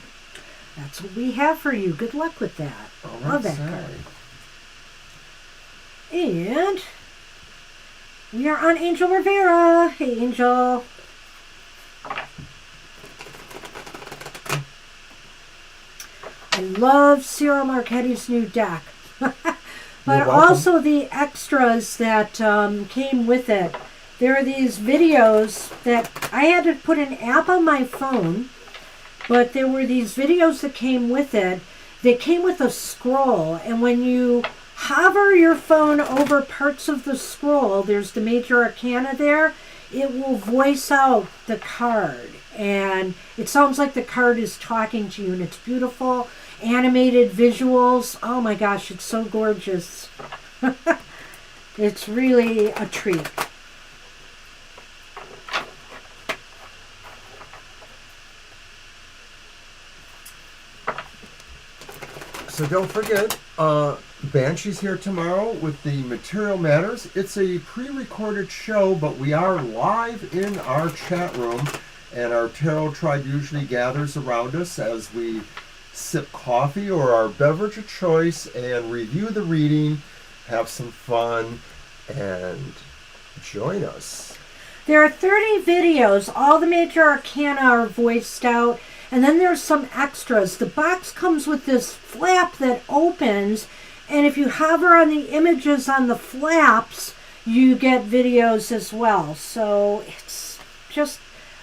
That's what we have for you. Good luck with that. All right, Love that card. And we are on Angel Rivera. Hey, Angel. I love Cyril Marchetti's new deck. But also the extras that came with it. There are these videos that I had to put an app on my phone, but there were these videos that came with it. They came with a scroll, and when you hover your phone over parts of the scroll, there's the major arcana there, it will voice out the card. And it sounds like the card is talking to you, and it's beautiful. Animated visuals. Oh my gosh, it's so gorgeous. It's really a treat. So don't forget, Banshee's here tomorrow with the Material Matters. It's a pre-recorded show, but we are live in our chat room, and our tarot tribe usually gathers around us as we sip coffee or our beverage of choice and review the reading, have some fun, and join us. There are 30 videos. All the major arcana are voiced out, and then there's some extras. The box comes with this flap that opens, and if you hover on the images on the flaps, you get videos as well. So it's just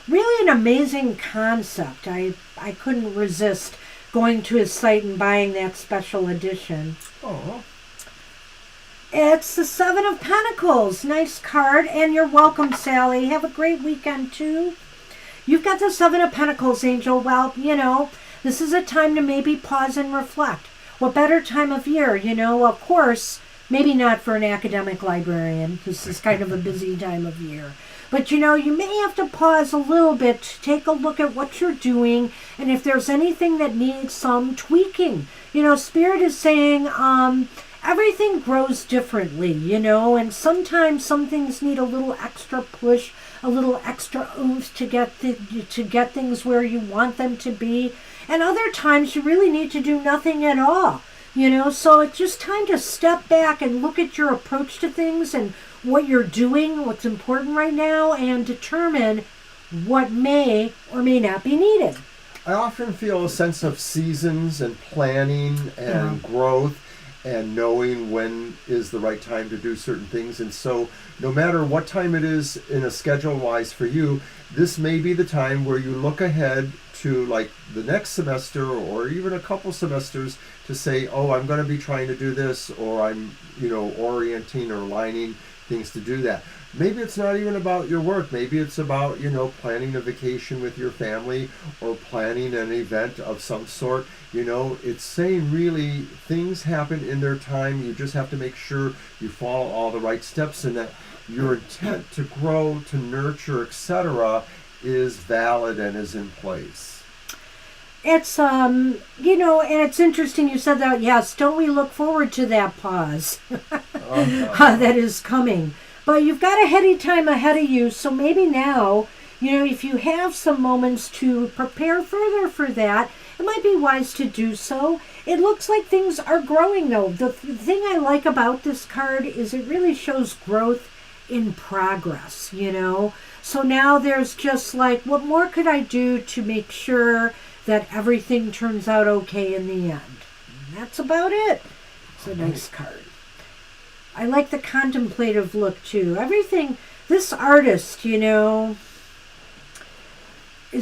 really an amazing concept. I couldn't resist going to his site and buying that special edition. Oh. It's the Seven of Pentacles. Nice card. And you're welcome, Sally. Have a great weekend, too. You've got the Seven of Pentacles, Angel. Well, this is a time to maybe pause and reflect. What better time of year? Of course, maybe not for an academic librarian. This is kind of a busy time of year. But, you may have to pause a little bit to take a look at what you're doing and if there's anything that needs some tweaking. Spirit is saying everything grows differently, and sometimes some things need a little extra push, a little extra oomph to get things where you want them to be. And other times you really need to do nothing at all, So it's just time to step back and look at your approach to things and what you're doing, what's important right now, and determine what may or may not be needed. I often feel a sense of seasons and planning and growth and knowing when is the right time to do certain things. And so no matter what time it is in a schedule-wise for you, this may be the time where you look ahead to like the next semester or even a couple semesters to say, oh, I'm going to be trying to do this, or I'm, orienting or aligning things to do that. Maybe it's not even about your work. Maybe it's about, planning a vacation with your family or planning an event of some sort. It's saying really things happen in their time. You just have to make sure you follow all the right steps and that your intent to grow, to nurture, etc. is valid and is in place. It's, and it's interesting you said that. Yes, don't we look forward to that pause that is coming? But you've got a heady time ahead of you, so maybe now, if you have some moments to prepare further for that, it might be wise to do so. It looks like things are growing, though. The thing I like about this card is it really shows growth in progress, So now there's just like, what more could I do to make sure that everything turns out okay in the end? And that's about it. It's a nice card. I like the contemplative look too. Everything, this artist, is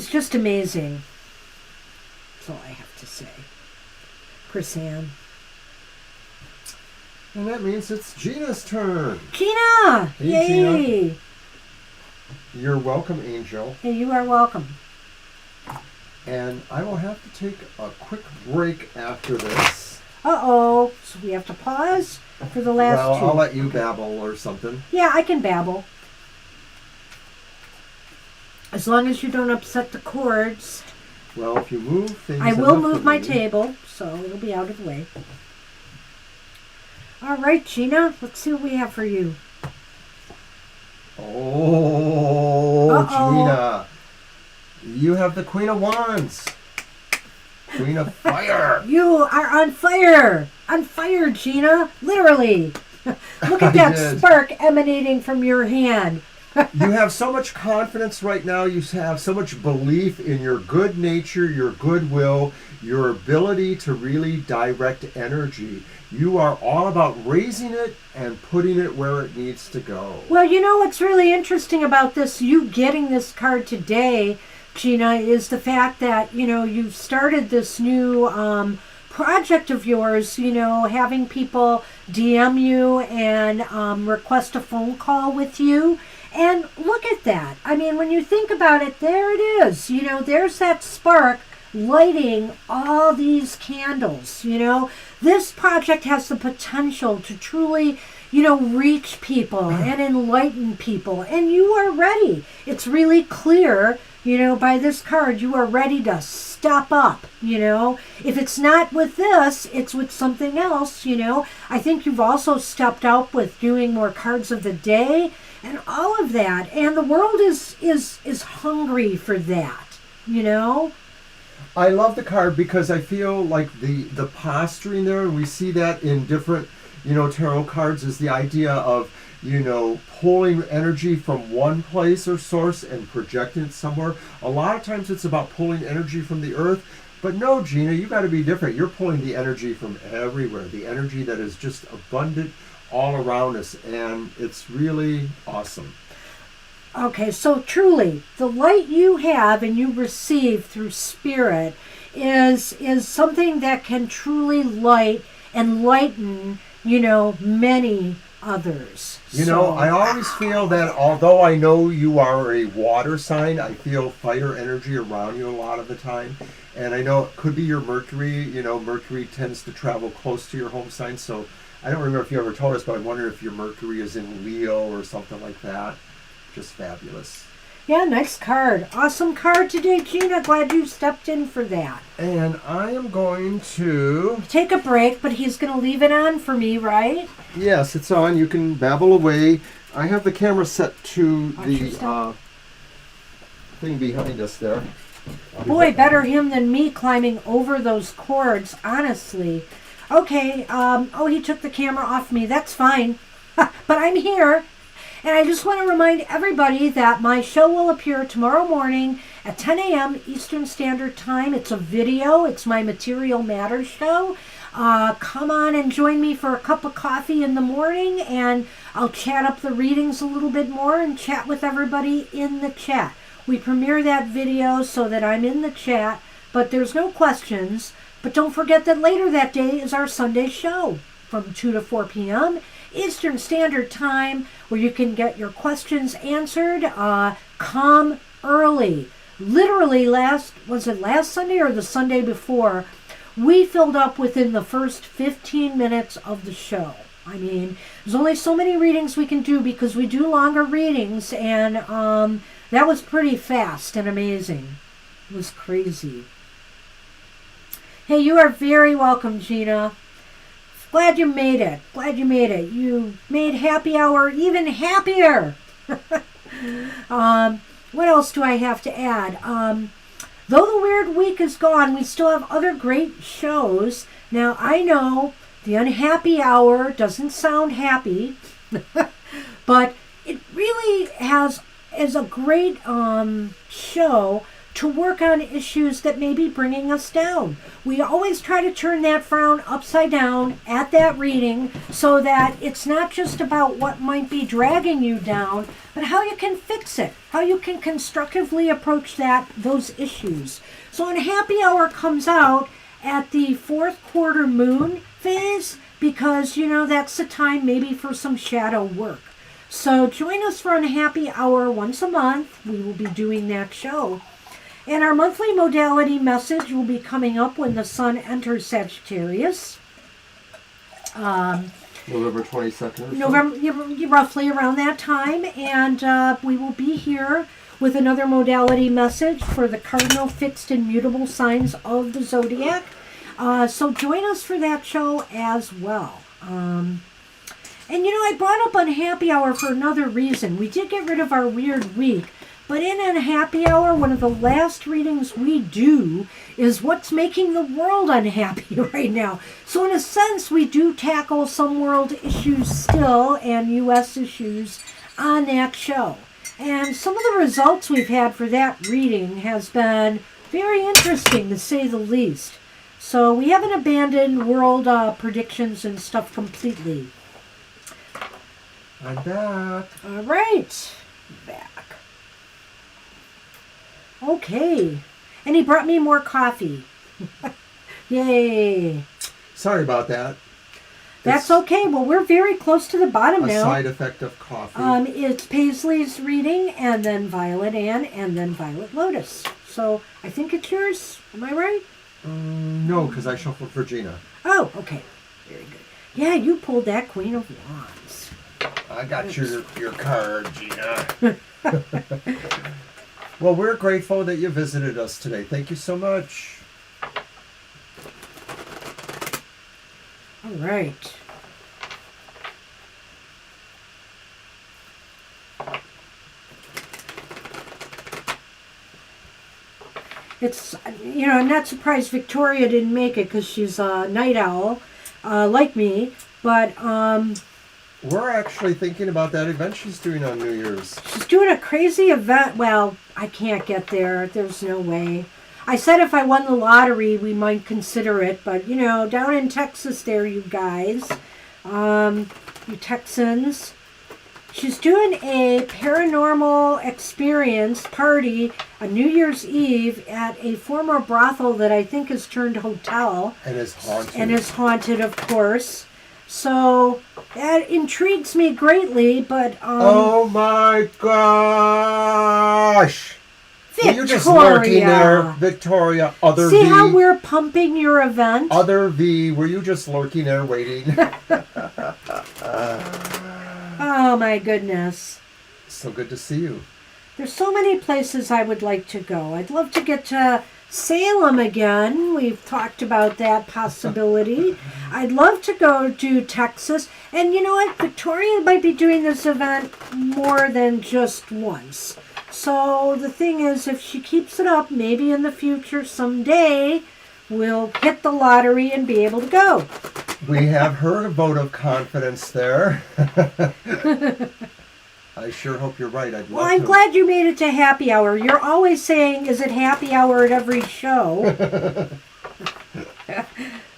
just amazing. That's all I have to say. Chris-Anne. And that means it's Gina's turn. Gina! Hey, Yay! Gina. You're welcome, Angel. Hey, you are welcome. And I will have to take a quick break after this. Uh-oh. So we have to pause for the last two. I'll let you babble or something. Yeah, I can babble. As long as you don't upset the cords. Well, if you move things... I will move my table, so it'll be out of the way. All right, Gina, let's see what we have for you. Oh, Uh-oh. Gina. You have the Queen of Wands. Queen of Fire. You are on fire. On fire, Gina. Literally. Look at that spark emanating from your hand. You have so much confidence right now. You have so much belief in your good nature, your goodwill, your ability to really direct energy. You are all about raising it and putting it where it needs to go. Well, what's really interesting about this, you getting this card today, Gina, is the fact that, you've started this new project of yours, having people DM you and request a phone call with you. And look at that. I mean, when you think about it, there it is. There's that spark lighting all these candles. This project has the potential to truly, reach people and enlighten people. And you are ready. It's really clear, by this card, you are ready to step up, If it's not with this, it's with something else, I think you've also stepped up with doing more cards of the day and all of that. And the world is hungry for that, I love the card because I feel like the posturing there, and we see that in different, tarot cards, is the idea of, pulling energy from one place or source and projecting it somewhere. A lot of times it's about pulling energy from the earth. But no, Gina, you got to be different. You're pulling the energy from everywhere, the energy that is just abundant all around us, and it's really awesome. Okay, so truly, the light you have and you receive through spirit is something that can truly enlighten, many others. I always feel that although I know you are a water sign, I feel fire energy around you a lot of the time. And I know it could be your Mercury. Mercury tends to travel close to your home sign, so I don't remember if you ever told us, but I wonder if your Mercury is in Leo or something like that. Just fabulous. Yeah, nice card. Awesome card today, Gina. Glad you stepped in for that. And I am going to... take a break, but he's going to leave it on for me, right? Yes, it's on. You can babble away. I have the camera set to the thing behind us there. Boy, better him than me climbing over those cords, honestly. Okay, he took the camera off me. That's fine. But I'm here. And I just want to remind everybody that my show will appear tomorrow morning at 10 a.m. Eastern Standard Time. It's a video. It's my Material Matters show. Come on and join me for a cup of coffee in the morning, and I'll chat up the readings a little bit more and chat with everybody in the chat. We premiere that video so that I'm in the chat, but there's no questions. But don't forget that later that day is our Sunday show from 2 to 4 p.m., Eastern Standard Time, where you can get your questions answered. Come early. Literally last Sunday or the Sunday before, we filled up within the first 15 minutes of the show. I mean, there's only so many readings we can do because we do longer readings, and that was pretty fast and amazing. It was crazy. Hey, you are very welcome, Gina. Glad you made it. You made happy hour even happier. What else do I have to add? Though the weird week is gone, we still have other great shows. Now, I know the unhappy hour doesn't sound happy, but it really is a great show to work on issues that may be bringing us down. We always try to turn that frown upside down at that reading so that it's not just about what might be dragging you down, but how you can fix it, how you can constructively approach those issues. So Unhappy Hour comes out at the fourth quarter moon phase because, that's the time maybe for some shadow work. So join us for Unhappy Hour once a month. We will be doing that show. And our monthly modality message will be coming up when the sun enters Sagittarius. November 22nd or so? November, roughly around that time. And we will be here with another modality message for the cardinal fixed and mutable signs of the zodiac. So join us for that show as well. And I brought up Unhappy Hour for another reason. We did get rid of our weird week. But in Unhappy Hour, one of the last readings we do is what's making the world unhappy right now. So in a sense, we do tackle some world issues still and U.S. issues on that show. And some of the results we've had for that reading has been very interesting, to say the least. So we haven't abandoned world predictions and stuff completely. I'm back. All right. Back. Okay. And he brought me more coffee. Yay. Sorry about that. That's okay. Well, we're very close to the bottom now. A side effect of coffee. It's Paisley's reading, and then Violet Ann, and then Violet Lotus. So I think it's yours. Am I right? No, because I shuffled for Gina. Oh, okay. Very good. Yeah, you pulled that Queen of Wands. I got your card, Gina. Well, we're grateful that you visited us today. Thank you so much. All right. It's, I'm not surprised Victoria didn't make it because she's a night owl, like me, but we're actually thinking about that event she's doing on New Year's. She's doing a crazy event. Well, I can't get there. There's no way. I said if I won the lottery, we might consider it. But, down in Texas there, you guys, you Texans, she's doing a paranormal experience party on New Year's Eve at a former brothel that I think has turned hotel. And is haunted. And is haunted, of course. So that intrigues me greatly, but oh my gosh! Victoria! Were you just lurking there, Victoria? Other See V. how we're pumping your event? Other V, were you just lurking there waiting? Oh my goodness! So good to see you. There's so many places I would like to go. I'd love to get to Salem again. We've talked about that possibility. I'd love to go to Texas. And you know what? Victoria might be doing this event more than just once. So the thing is, if she keeps it up, maybe in the future, someday, we'll hit the lottery and be able to go. We have her vote of confidence there. I sure hope you're right. I'd love Well, I'm glad you made it to happy hour. You're always saying, is it happy hour at every show?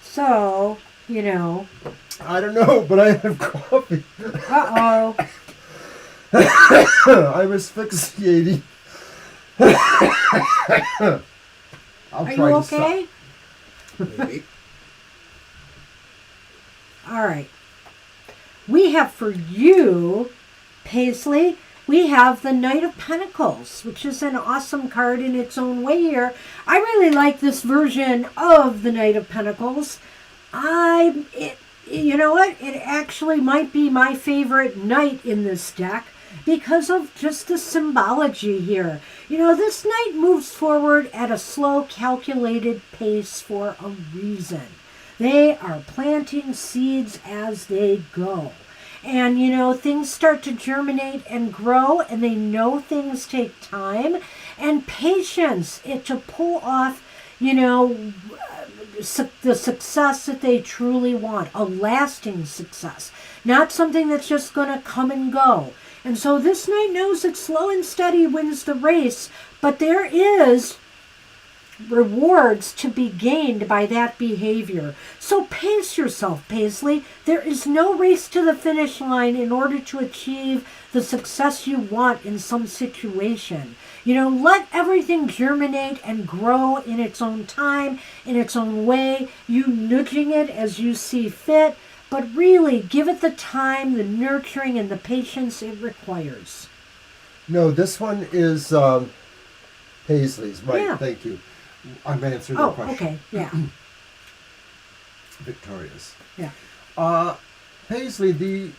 So, I don't know, but I have coffee. Uh-oh. I'm asphyxiating. Are you okay? Maybe. All right. we have for you, Paisley, we have the Knight of Pentacles, which is an awesome card in its own way here. I really like this version of the Knight of Pentacles. You know what? It actually might be my favorite knight in this deck because of just the symbology here. You know, this knight moves forward at a slow, calculated pace for a reason. They are planting seeds as they go. And, you know, things start to germinate and grow, and they know things take time and patience to pull off, you know, the success that they truly want, a lasting success, not something that's just going to come and go. And so this knight knows that slow and steady wins the race, but there is rewards to be gained by that behavior. So pace yourself, Paisley. There is no race to the finish line in order to achieve the success you want in some situation. You know, let everything germinate and grow in its own time, in its own way, you nudging it as you see fit, but really give it the time, the nurturing, and the patience it requires. No, this one is Paisley's. Right, Yeah. thank you. I'm answering that question. Okay, yeah. Victoria's. Yeah. Paisley, the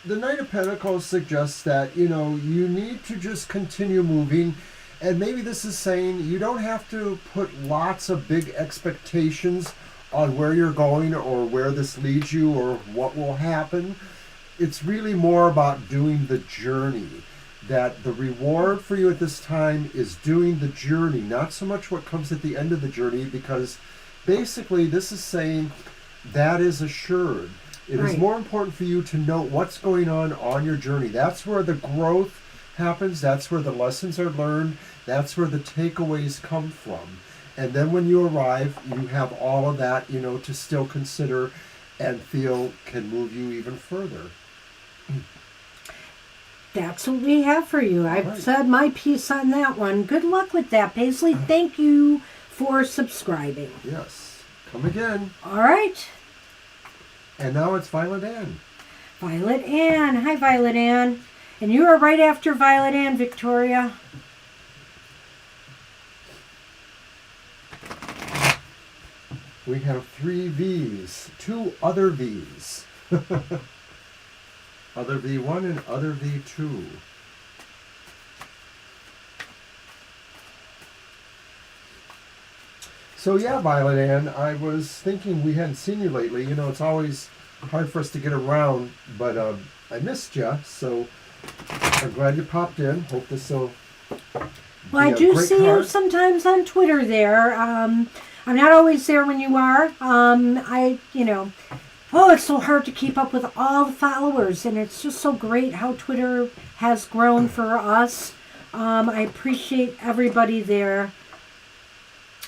Knight of Pentacles suggests that, you know, you need to just continue moving. And maybe this is saying you don't have to put lots of big expectations on where you're going or where this leads you or what will happen. It's really more about doing the journey. That the reward for you at this time is doing the journey, not so much what comes at the end of the journey, because basically this is saying that is assured. It is more important for you to know what's going on your journey. That's where the growth happens. That's where the lessons are learned. That's where the takeaways come from. And then when you arrive, you have all of that, you know, to still consider and feel can move you even further. That's what we have for you. I've said my piece on that one. Good luck with that, Paisley. Thank you for subscribing. Yes. Come again. All right. And now it's Violet Ann. Violet Ann. Hi, Violet Ann. And you are right after Violet Ann, Victoria. We have 3 V's, 2 other V's. Other V1 and other V2. So yeah, Violet Ann, I was thinking we hadn't seen you lately. You know, it's always hard for us to get around, but I missed you, so I'm glad you popped in. Hope this will Well, I do see you sometimes on Twitter there. I'm not always there when you are. It's so hard to keep up with all the followers, and it's just so great how Twitter has grown for us. I appreciate everybody there.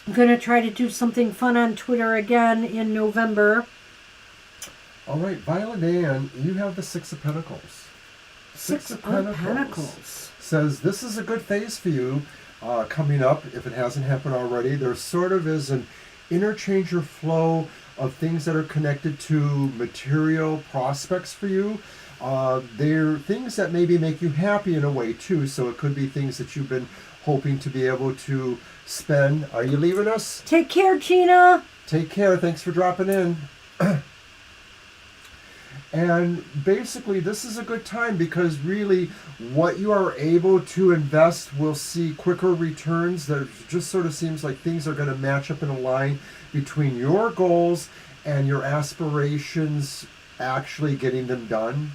I'm going to try to do something fun on Twitter again in November. All right, Violet Ann, you have the 6 of Pentacles. Six of Pentacles. Says this is a good phase for you coming up, if it hasn't happened already. There sort of is an interchange or flow of things that are connected to material prospects for you. They're things that maybe make you happy in a way too. So it could be things that you've been hoping to be able to spend. Are you leaving us? Take care, Gina. Take care. Thanks for dropping in. And basically, this is a good time because really what you are able to invest will see quicker returns. There just sort of seems like things are going to match up in a line between your goals and your aspirations actually getting them done.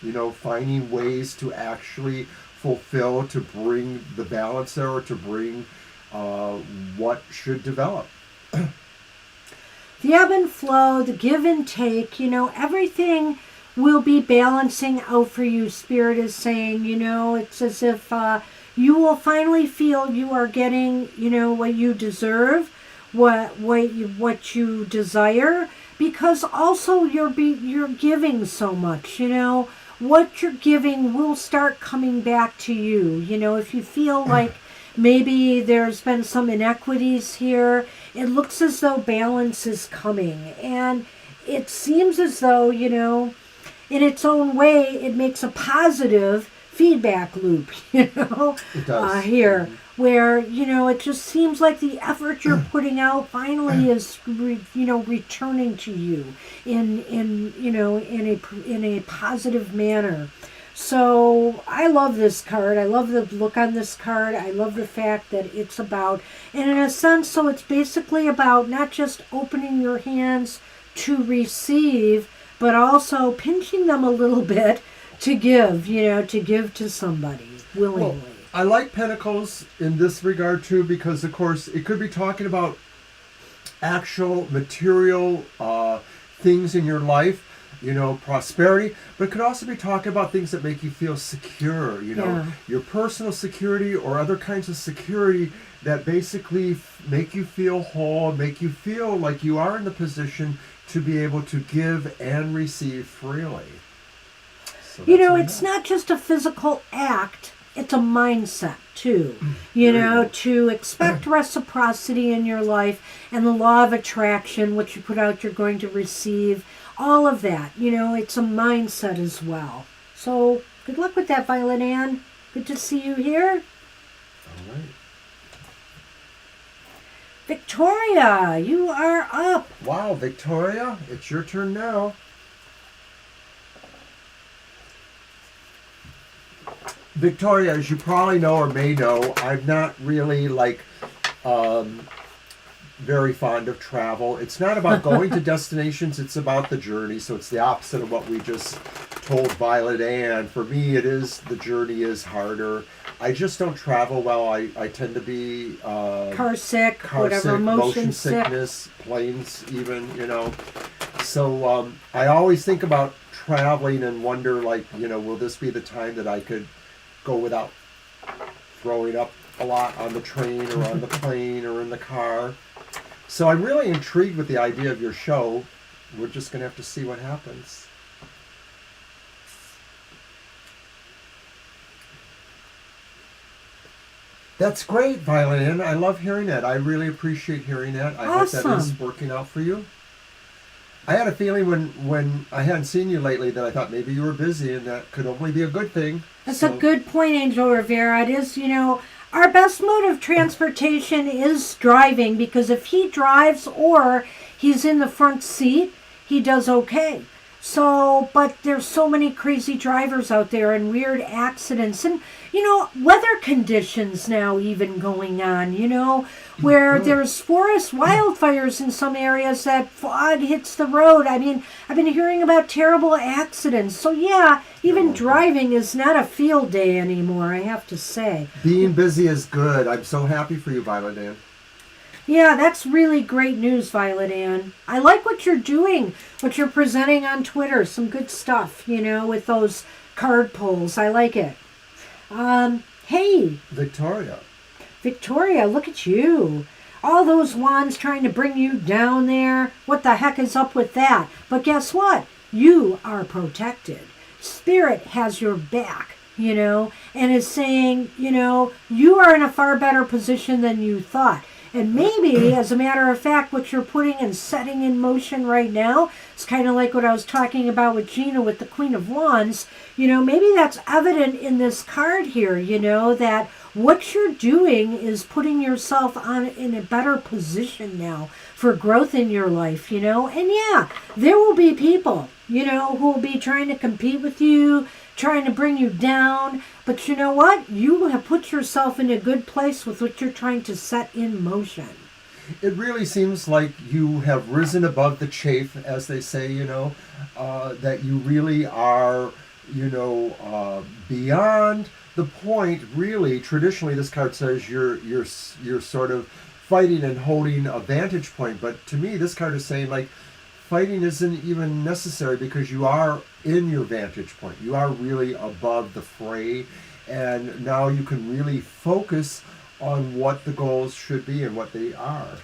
You know, finding ways to actually fulfill, to bring the balance there, or to bring what should develop. The ebb and flow, the give and take, everything will be balancing out for you. Spirit is saying, it's as if you will finally feel you are getting, what you deserve, what you desire, because also you're giving so much, what you're giving will start coming back to you. If you feel like maybe there's been some inequities here, it looks as though balance is coming. And it seems as though, in its own way, it makes a positive feedback loop, It does. here, where, it just seems like the effort you're putting out finally is, returning to you in a positive manner. So I love this card. I love the look on this card. I love the fact that it's about, and in a sense, so it's basically about not just opening your hands to receive, but also pinching them a little bit to give, to give to somebody willingly. Well, I like Pentacles in this regard too, because of course it could be talking about actual material things in your life, prosperity, but it could also be talking about things that make you feel secure, your personal security or other kinds of security that basically make you feel whole, make you feel like you are in the position to be able to give and receive freely. So it's not just a physical act, it's a mindset too. To expect reciprocity in your life and the law of attraction, what you put out, you're going to receive. All of that, it's a mindset as well. So good luck with that, Violet Ann. Good to see you here. All right. Victoria, you are up. Wow, Victoria, it's your turn now. Victoria, as you probably know or may know, I'm not really very fond of travel. It's not about going to destinations, it's about the journey. So it's the opposite of what we just told Violet Ann. For me, the journey is harder. I just don't travel well. I tend to be car sick, motion sickness, planes even, So I always think about traveling and wonder, will this be the time that I could go without throwing up a lot on the train or on the plane or in the car. So I'm really intrigued with the idea of your show. We're just going to have to see what happens. That's great, Violet Ann. I love hearing that. I really appreciate hearing that. I hope that is working out for you. I had a feeling when I hadn't seen you lately that I thought maybe you were busy, and that could only be a good thing. That's a good point, Angel Rivera. It is, our best mode of transportation is driving, because if he drives or he's in the front seat, he does okay. So, but there's so many crazy drivers out there and weird accidents and, weather conditions now even going on, where there's forest wildfires in some areas that fog hits the road. I mean, I've been hearing about terrible accidents. So yeah, even driving is not a field day anymore, I have to say. Being busy is good. I'm so happy for you, Violet Ann. Yeah, that's really great news, Violet Ann. I like what you're doing, what you're presenting on Twitter. Some good stuff, with those card pulls. I like it. Hey. Victoria, look at you. All those wands trying to bring you down there. What the heck is up with that? But guess what? You are protected. Spirit has your back, and is saying, you are in a far better position than you thought. And maybe, as a matter of fact, what you're putting and setting in motion right now is kind of like what I was talking about with Gina with the Queen of Wands. Maybe that's evident in this card here, that what you're doing is putting yourself in a better position now for growth in your life, And yeah, there will be people, who will be trying to compete with you, trying to bring you down. But you know what? You have put yourself in a good place with what you're trying to set in motion. It really seems like you have risen above the chafe, as they say, that you really are, beyond the point, really. Traditionally, this card says you're sort of fighting and holding a vantage point. But to me, this card is saying, fighting isn't even necessary because you are in your vantage point. You are really above the fray, and now you can really focus on what the goals should be and what they are.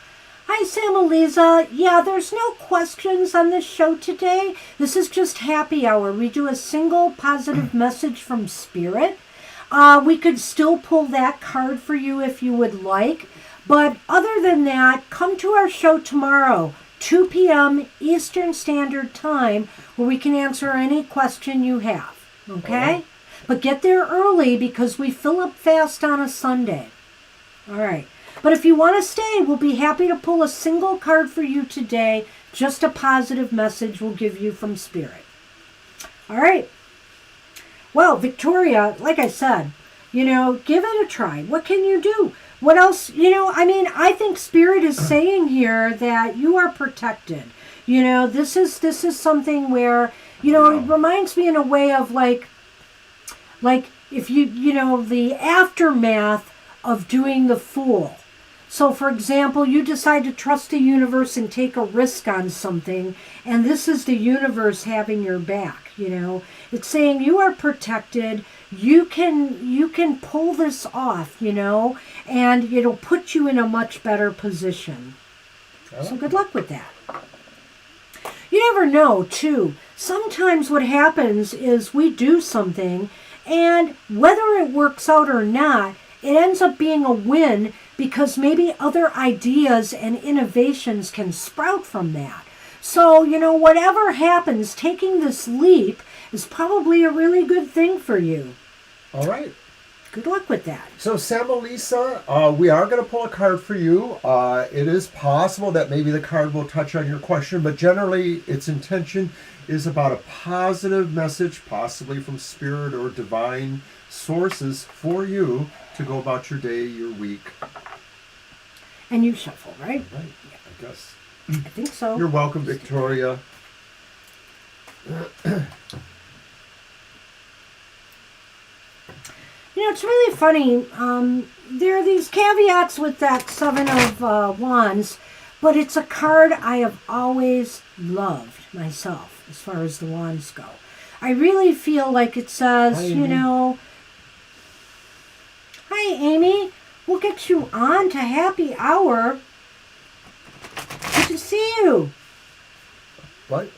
Hi, Sam Eliza. Yeah, there's no questions on this show today. This is just happy hour. We do a single positive message from Spirit. We could still pull that card for you if you would like. But other than that, come to our show tomorrow, 2 p.m. Eastern Standard Time, where we can answer any question you have. Okay? Alright. But get there early because we fill up fast on a Sunday. All right. But if you want to stay, we'll be happy to pull a single card for you today. Just a positive message we'll give you from Spirit. All right. Well, Victoria, like I said, give it a try. What can you do? What else? I think Spirit is saying here that you are protected. This is something where, it reminds me in a way of like if the aftermath of doing the fool. So, for example, you decide to trust the universe and take a risk on something, and this is the universe having your back, It's saying you are protected, you can pull this off, and it'll put you in a much better position. So good luck with that. You never know, too. Sometimes what happens is we do something, and whether it works out or not, it ends up being a win because maybe other ideas and innovations can sprout from that. So, whatever happens, taking this leap is probably a really good thing for you. All right. Good luck with that. So, Samalisa, we are going to pull a card for you. It is possible that maybe the card will touch on your question, but generally its intention is about a positive message, possibly from Spirit or divine sources for you to go about your day, your week. And you shuffle, right? Right, I guess. I think so. You're welcome, Victoria. It's really funny. There are these caveats with that Seven of Wands, but it's a card I have always loved myself as far as the wands go. I really feel like it says, Hi, Amy. We'll get you on to happy hour. Good to see you. What?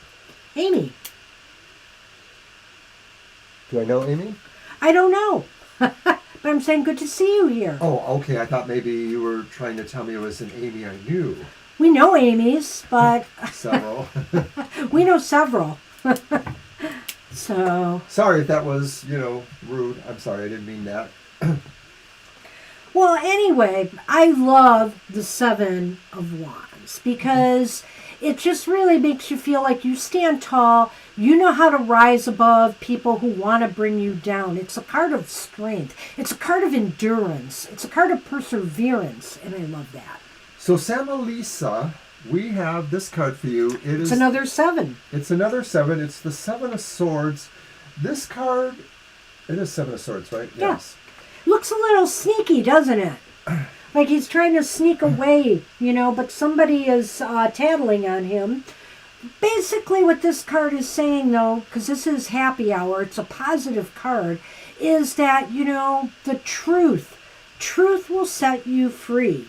Amy. Do I know Amy? I don't know. But I'm saying good to see you here. Oh, okay. I thought maybe you were trying to tell me it was an Amy I knew. We know Amy's, but... Several. We know several. So... Sorry if that was, rude. I'm sorry. I didn't mean that. Well, anyway, I love the Seven of Wands because it just really makes you feel like you stand tall. You know how to rise above people who want to bring you down. It's a card of strength. It's a card of endurance. It's a card of perseverance, and I love that. So, Samalisa, we have this card for you. It's another 7. It's another 7. It's the 7 of Swords. This card, it is 7 of Swords, right? Yeah. Yes. Looks a little sneaky, doesn't it? Like he's trying to sneak away, but somebody is tattling on him. Basically what this card is saying, though, because this is happy hour, it's a positive card, is that, the truth will set you free.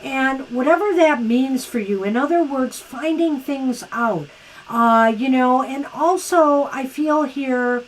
And whatever that means for you, in other words, finding things out, and also I feel here,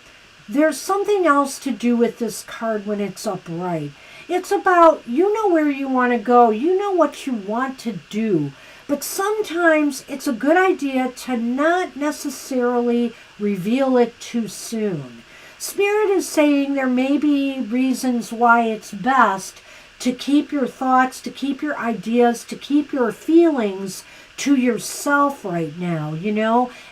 there's something else to do with this card when it's upright. It's about, where you want to go. You know what you want to do. But sometimes it's a good idea to not necessarily reveal it too soon. Spirit is saying there may be reasons why it's best to keep your thoughts, to keep your ideas, to keep your feelings to yourself right now,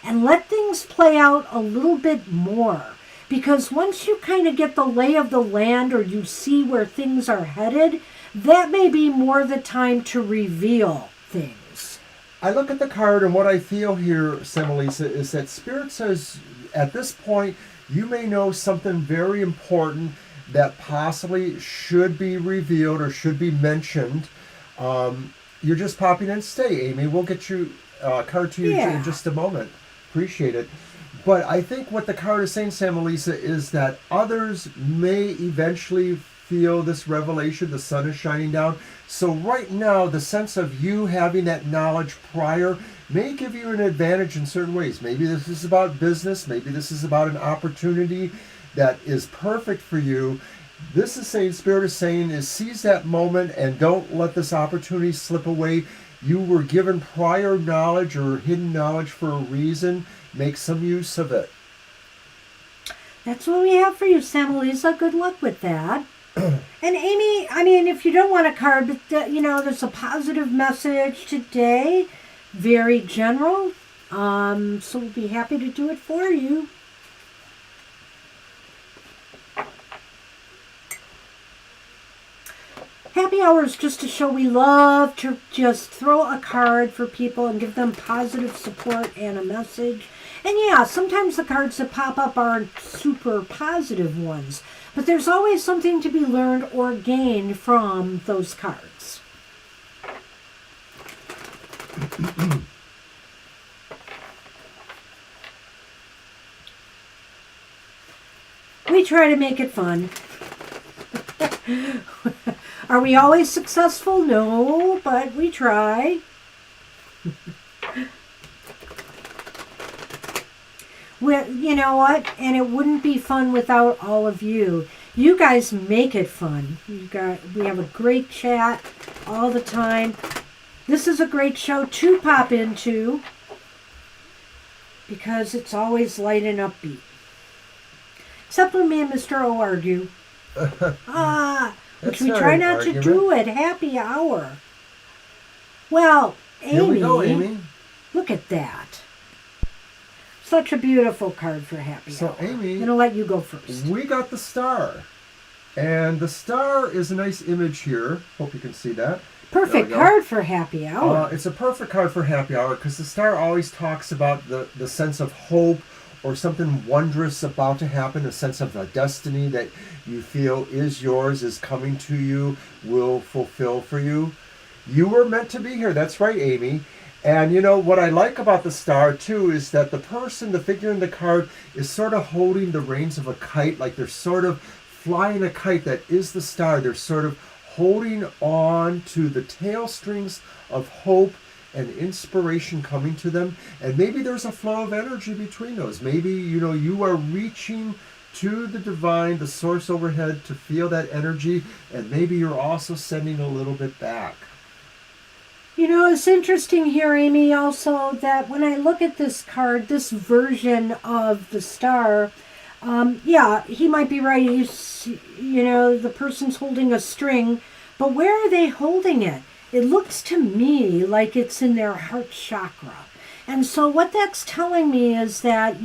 and let things play out a little bit more. Because once you kind of get the lay of the land or you see where things are headed, that may be more the time to reveal things. I look at the card and what I feel here, Samalisa, is that Spirit says at this point you may know something very important that possibly should be revealed or should be mentioned. You're just popping in. Stay, Amy. We'll get you a card to you in just a moment. Appreciate it. But I think what the card is saying, Samalisa, is that others may eventually feel this revelation. The sun is shining down. So right now, the sense of you having that knowledge prior may give you an advantage in certain ways. Maybe this is about business. Maybe this is about an opportunity that is perfect for you. This is saying, Spirit is saying, is seize that moment and don't let this opportunity slip away. you were given prior knowledge or hidden knowledge for a reason. Make some use of it. That's what we have for you, Samalisa. Good luck with that. And Amy, I mean, if you don't want a card, but there's a positive message today, very general. So we'll be happy to do it for you. Happy hour is just a show we love to just throw a card for people and give them positive support and a message. And yeah, sometimes the cards that pop up aren't super positive ones, but there's always something to be learned or gained from those cards. We try to make it fun. Are we always successful? No, but we try. You know what? And it wouldn't be fun without all of you. You guys make it fun. We have a great chat all the time. This is a great show to pop into because it's always light and upbeat. Except when me and Mr. O argue. Which we try not to do at happy hour. Well, Amy, here we go, Amy. Look at that. Such a beautiful card for happy hour. So, Amy, I'm going to let you go first. We got the star. And the star is a nice image here. Hope you can see that. Perfect card for happy hour. It's a perfect card for happy hour because the star always talks about the sense of hope or something wondrous about to happen, a sense of a destiny that you feel is yours, is coming to you, will fulfill for you. You were meant to be here. That's right, Amy. And you know, what I like about the star, too, is that the figure in the card, is sort of holding the reins of a kite, like they're sort of flying a kite that is the star. They're sort of holding on to the tail strings of hope and inspiration coming to them, and maybe there's a flow of energy between those. Maybe you are reaching to the divine, the source overhead, to feel that energy, and maybe you're also sending a little bit back. It's interesting here, Amy, also that when I look at this card, this version of the star, he might be right. The person's holding a string, but where are they holding it? It looks to me like it's in their heart chakra. And so what that's telling me is that,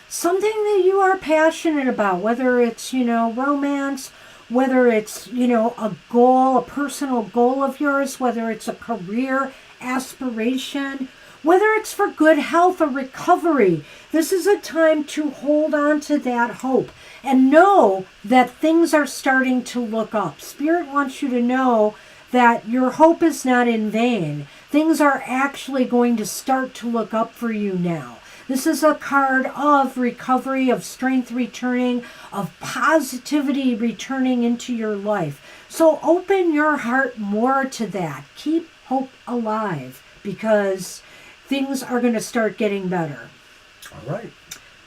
something that you are passionate about, whether it's, romance, whether it's, a goal, a personal goal of yours, whether it's a career aspiration, whether it's for good health or recovery, this is a time to hold on to that hope and know that things are starting to look up. Spirit wants you to know that your hope is not in vain. Things are actually going to start to look up for you now. This is a card of recovery, of strength returning, of positivity returning into your life. So open your heart more to that. Keep hope alive because things are going to start getting better. All right.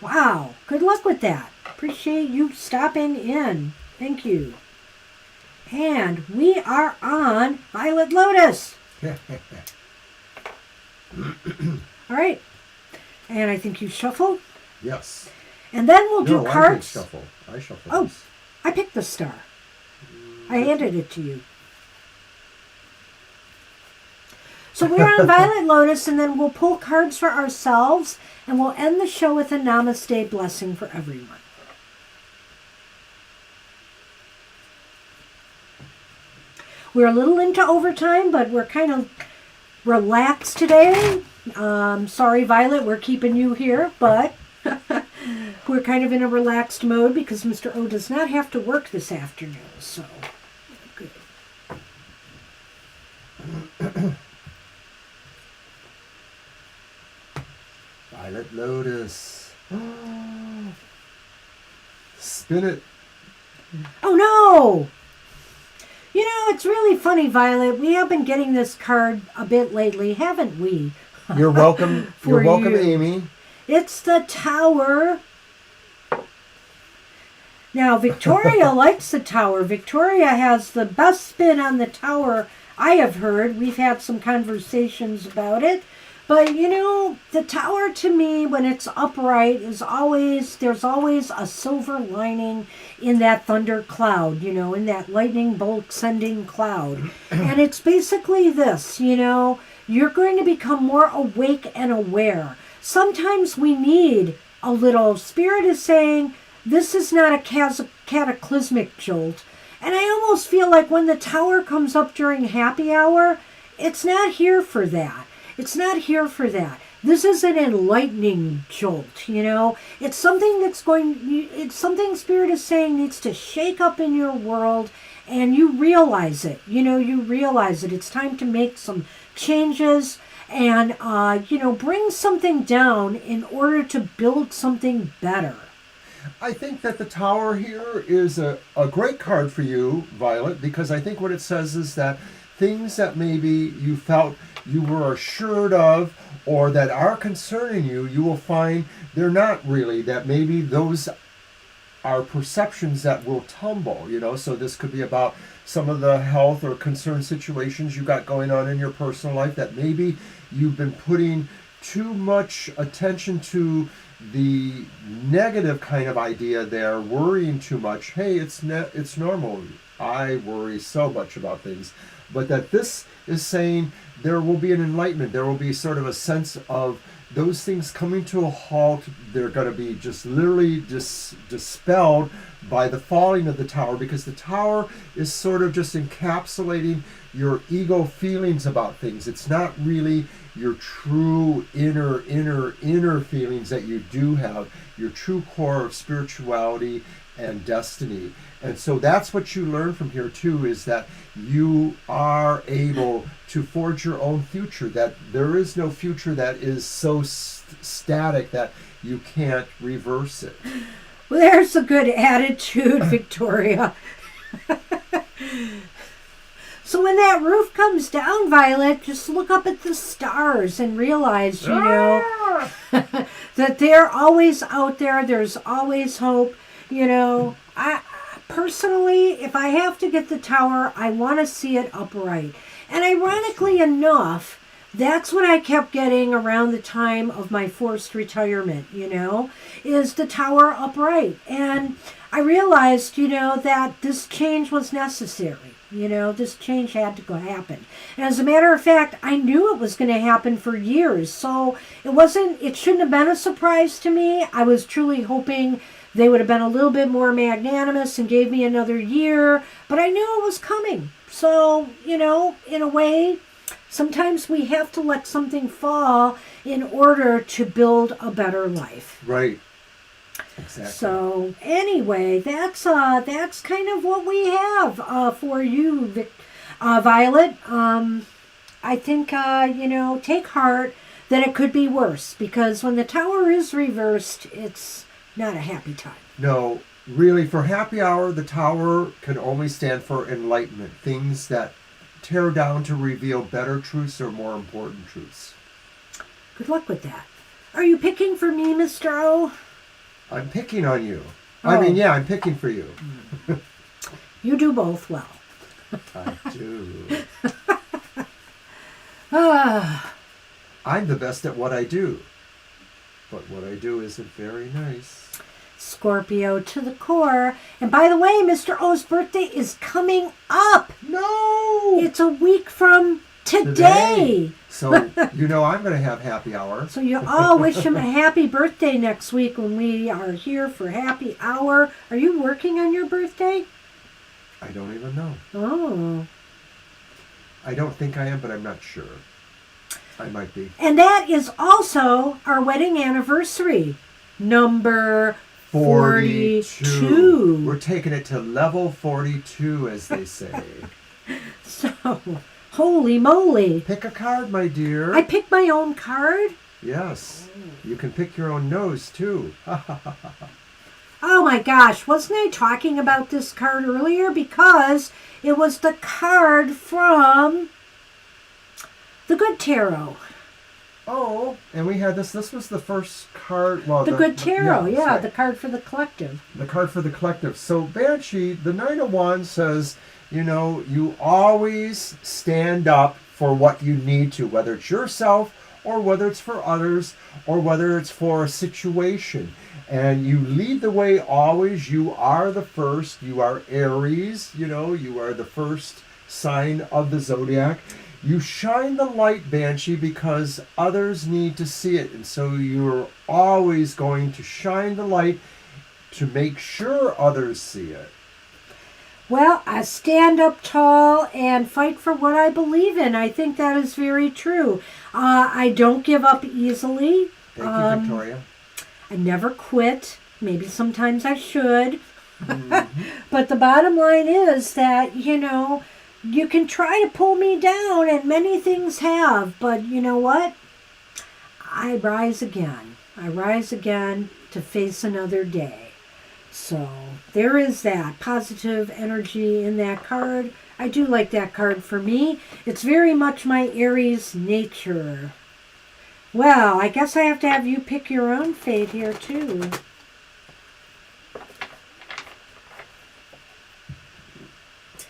Wow. Good luck with that. Appreciate you stopping in. Thank you. And we are on Violet Lotus. All right. And I think you shuffle. Yes. And then we'll do cards. I shuffle. I shuffle. Oh, I picked the star. I handed it to you. So we're on Violet Lotus, and then we'll pull cards for ourselves, and we'll end the show with a namaste blessing for everyone. We're a little into overtime, but we're kind of relaxed today. Sorry, Violet, we're keeping you here, but we're kind of in a relaxed mode because Mr. O does not have to work this afternoon, so good. Violet Lotus. Spin it. Oh, no! It's really funny, Violet. We have been getting this card a bit lately, haven't we? You're welcome. You're welcome, Amy. It's the Tower. Now, Victoria likes the Tower. Victoria has the best spin on the Tower I have heard. We've had some conversations about it. But, the tower to me, when it's upright, there's always a silver lining in that thunder cloud, in that lightning bolt sending cloud. And it's basically this, you're going to become more awake and aware. Sometimes we need a little, Spirit is saying, this is not a cataclysmic jolt. And I almost feel like when the tower comes up during happy hour, it's not here for that. It's not here for that. This is an enlightening jolt, It's something it's something Spirit is saying needs to shake up in your world, and you realize it. You realize it. It's time to make some changes and, bring something down in order to build something better. I think that the Tower here is a great card for you, Violet, because I think what it says is that things that maybe you felt you were assured of or that are concerning you, you will find they're not really, that maybe those are perceptions that will tumble, So this could be about some of the health or concern situations you got going on in your personal life that maybe you've been putting too much attention to the negative kind of idea there, worrying too much. Hey, it's normal. I worry so much about things. But that this is saying there will be an enlightenment. There will be sort of a sense of those things coming to a halt. They're going to be just literally dispelled by the falling of the tower, because the tower is sort of just encapsulating your ego feelings about things. It's not really your true inner feelings that you do have, your true core of spirituality and destiny. And so that's what you learn from here too, is that you are able to forge your own future, that there is no future that is so static that you can't reverse it. Well, there's a good attitude, Victoria. So when that roof comes down, Violet, just look up at the stars and realize, that they're always out there. There's always hope. I personally, if I have to get the tower, I want to see it upright. And ironically enough, that's what I kept getting around the time of my forced retirement, is the tower upright. And I realized, that this change was necessary. This change had to happen. And as a matter of fact, I knew it was going to happen for years. So it shouldn't have been a surprise to me. I was truly hoping they would have been a little bit more magnanimous and gave me another year, but I knew it was coming. So, in a way, sometimes we have to let something fall in order to build a better life. Right. Exactly. So anyway, that's kind of what we have for you, Violet. I think take heart that it could be worse, because when the tower is reversed, it's not a happy time. No, really, for happy hour, the tower can only stand for enlightenment, things that tear down to reveal better truths or more important truths. Good luck with that. Are you picking for me, Mr. O? I'm picking on you. Oh. I mean, yeah, I'm picking for you. You do both well. I do. Ah. I'm the best at what I do. But what I do isn't very nice. Scorpio to the core. And by the way, Mr. O's birthday is coming up. No! It's a week from today. So, I'm going to have happy hour. So you all wish him a happy birthday next week when we are here for happy hour. Are you working on your birthday? I don't even know. Oh. I don't think I am, but I'm not sure. I might be. And that is also our wedding anniversary. Number 42. We're taking it to level 42, as they say. So, holy moly. Pick a card, my dear. I pick my own card? Yes. You can pick your own nose, too. Oh my gosh, wasn't I talking about this card earlier? Because it was the card from the Good Tarot. Oh, and we had this. This was the first card. Well, The Good Tarot, that's yeah, right. the card for the collective. The card for the collective. So Banshee, the Nine of Wands says, you always stand up for what you need to, whether it's yourself or whether it's for others or whether it's for a situation. And you lead the way always. You are the first. You are Aries. You are the first sign of the zodiac. You shine the light, Banshee, because others need to see it. And so you're always going to shine the light to make sure others see it. Well, I stand up tall and fight for what I believe in. I think that is very true. I don't give up easily. Thank you, Victoria. I never quit. Maybe sometimes I should. Mm-hmm. But the bottom line is that, you can try to pull me down, and many things have. But you know what? I rise again. I rise again to face another day. So there is that positive energy in that card. I do like that card for me. It's very much my Aries nature. Well, I guess I have to have you pick your own fate here too.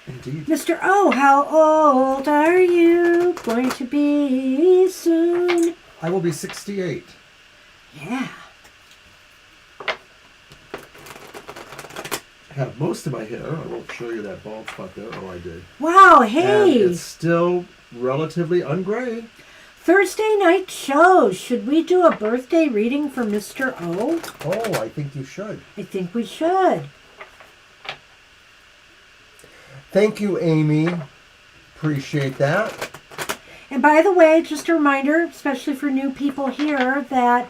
Indeed. Mr. O, how old are you going to be soon? I will be 68. Yeah. I have most of my hair. I won't show you that bald spot there. Oh, I did. Wow, And hey. it's still relatively ungray. Thursday night shows. Should we do a birthday reading for Mr. O? Oh, I think you should. I think we should. Thank you, Amy. Appreciate that. And by the way, just a reminder, especially for new people here, that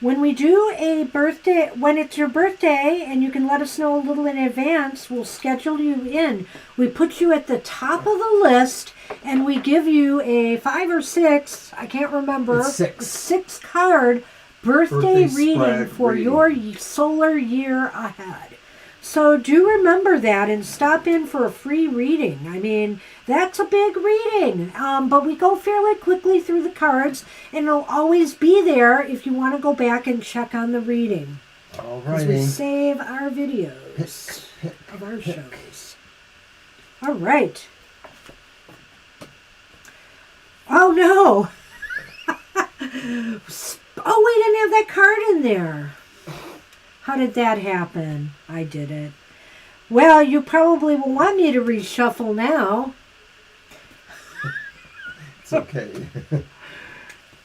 when we do a birthday, when it's your birthday and you can let us know a little in advance, we'll schedule you in. We put you at the top of the list and we give you a 5 or 6, I can't remember, It's 6. 6 card birthday reading spread for reading. your solar year ahead. So do remember that and stop in for a free reading. I mean, that's a big reading, but we go fairly quickly through the cards, and it'll always be there if you want to go back and check on the reading. All Because we righty. save our videos of our shows. All right. Oh, no. Oh, we didn't have that card in there. How did that happen? I did it. Well, you probably will want me to reshuffle now. It's okay.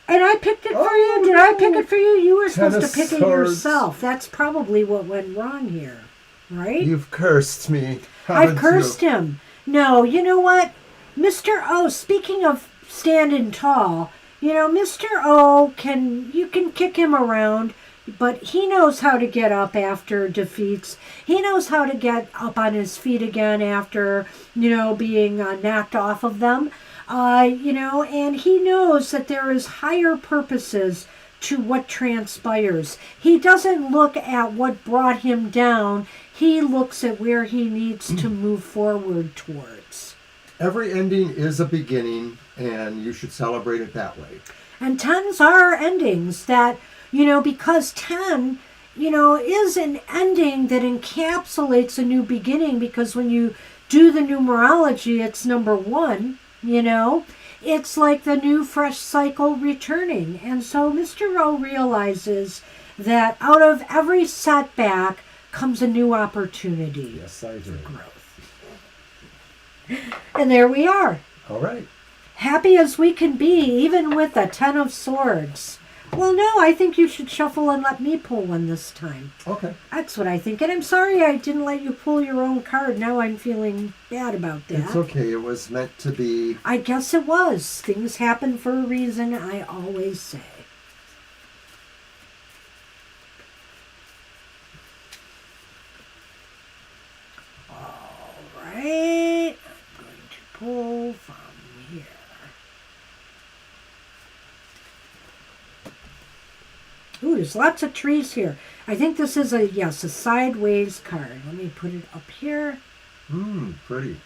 And I picked it for Oh, you. Did I pick it for you? You were Ten supposed of to pick it Swords. yourself. That's probably what went wrong here, right? You've cursed me. I've haven't cursed you? him. No, you know what? Mr. O, speaking of standing tall, Mr. O you can kick him around, but he knows how to get up after defeats. He knows how to get up on his feet again after, being knocked off of them. And he knows that there is higher purposes to what transpires. He doesn't look at what brought him down. He looks at where he needs to move forward towards. Every ending is a beginning, and you should celebrate it that way. And 10s are endings that, because 10, is an ending that encapsulates a new beginning, because when you do the numerology, it's number 1, It's like the new fresh cycle returning. And so Mr. O realizes that out of every setback comes a new opportunity. Yes, I do. Growth. And there we are. All right. Happy as we can be, even with a 10 of swords. Well, no, I think you should shuffle and let me pull one this time. Okay. That's what I think. And I'm sorry I didn't let you pull your own card. Now I'm feeling bad about that. It's okay. It was meant to be. I guess it was. Things happen for a reason, I always say. All right. I'm going to pull from here. Ooh, there's lots of trees here. I think this is a sideways card. Let me put it up here. Pretty.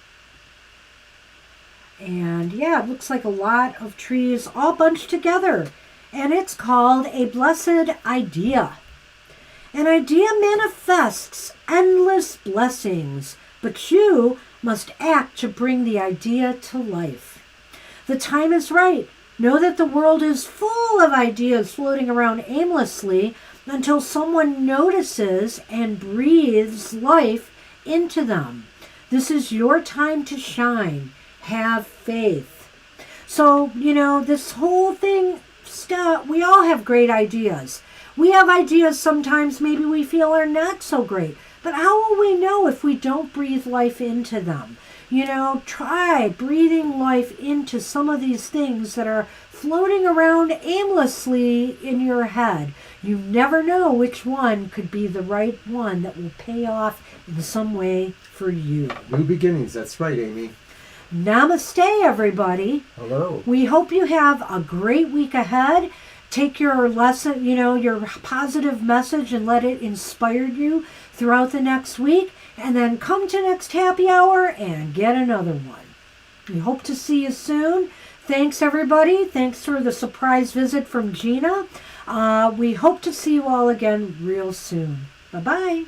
And yeah, it looks like a lot of trees all bunched together. And it's called a blessed idea. An idea manifests endless blessings, but you must act to bring the idea to life. The time is right. Know that the world is full of ideas floating around aimlessly until someone notices and breathes life into them. This is your time to shine. Have faith. So, this whole thing, we all have great ideas. We have ideas sometimes maybe we feel are not so great. But how will we know if we don't breathe life into them? Try breathing life into some of these things that are floating around aimlessly in your head. You never know which one could be the right one that will pay off in some way for you. New beginnings, that's right, Amy. Namaste, everybody. Hello. We hope you have a great week ahead. Take your lesson, your positive message and let it inspire you throughout the next week. And then come to next happy hour and get another one. We hope to see you soon. Thanks, everybody. Thanks for the surprise visit from Gina. We hope to see you all again real soon. Bye-bye.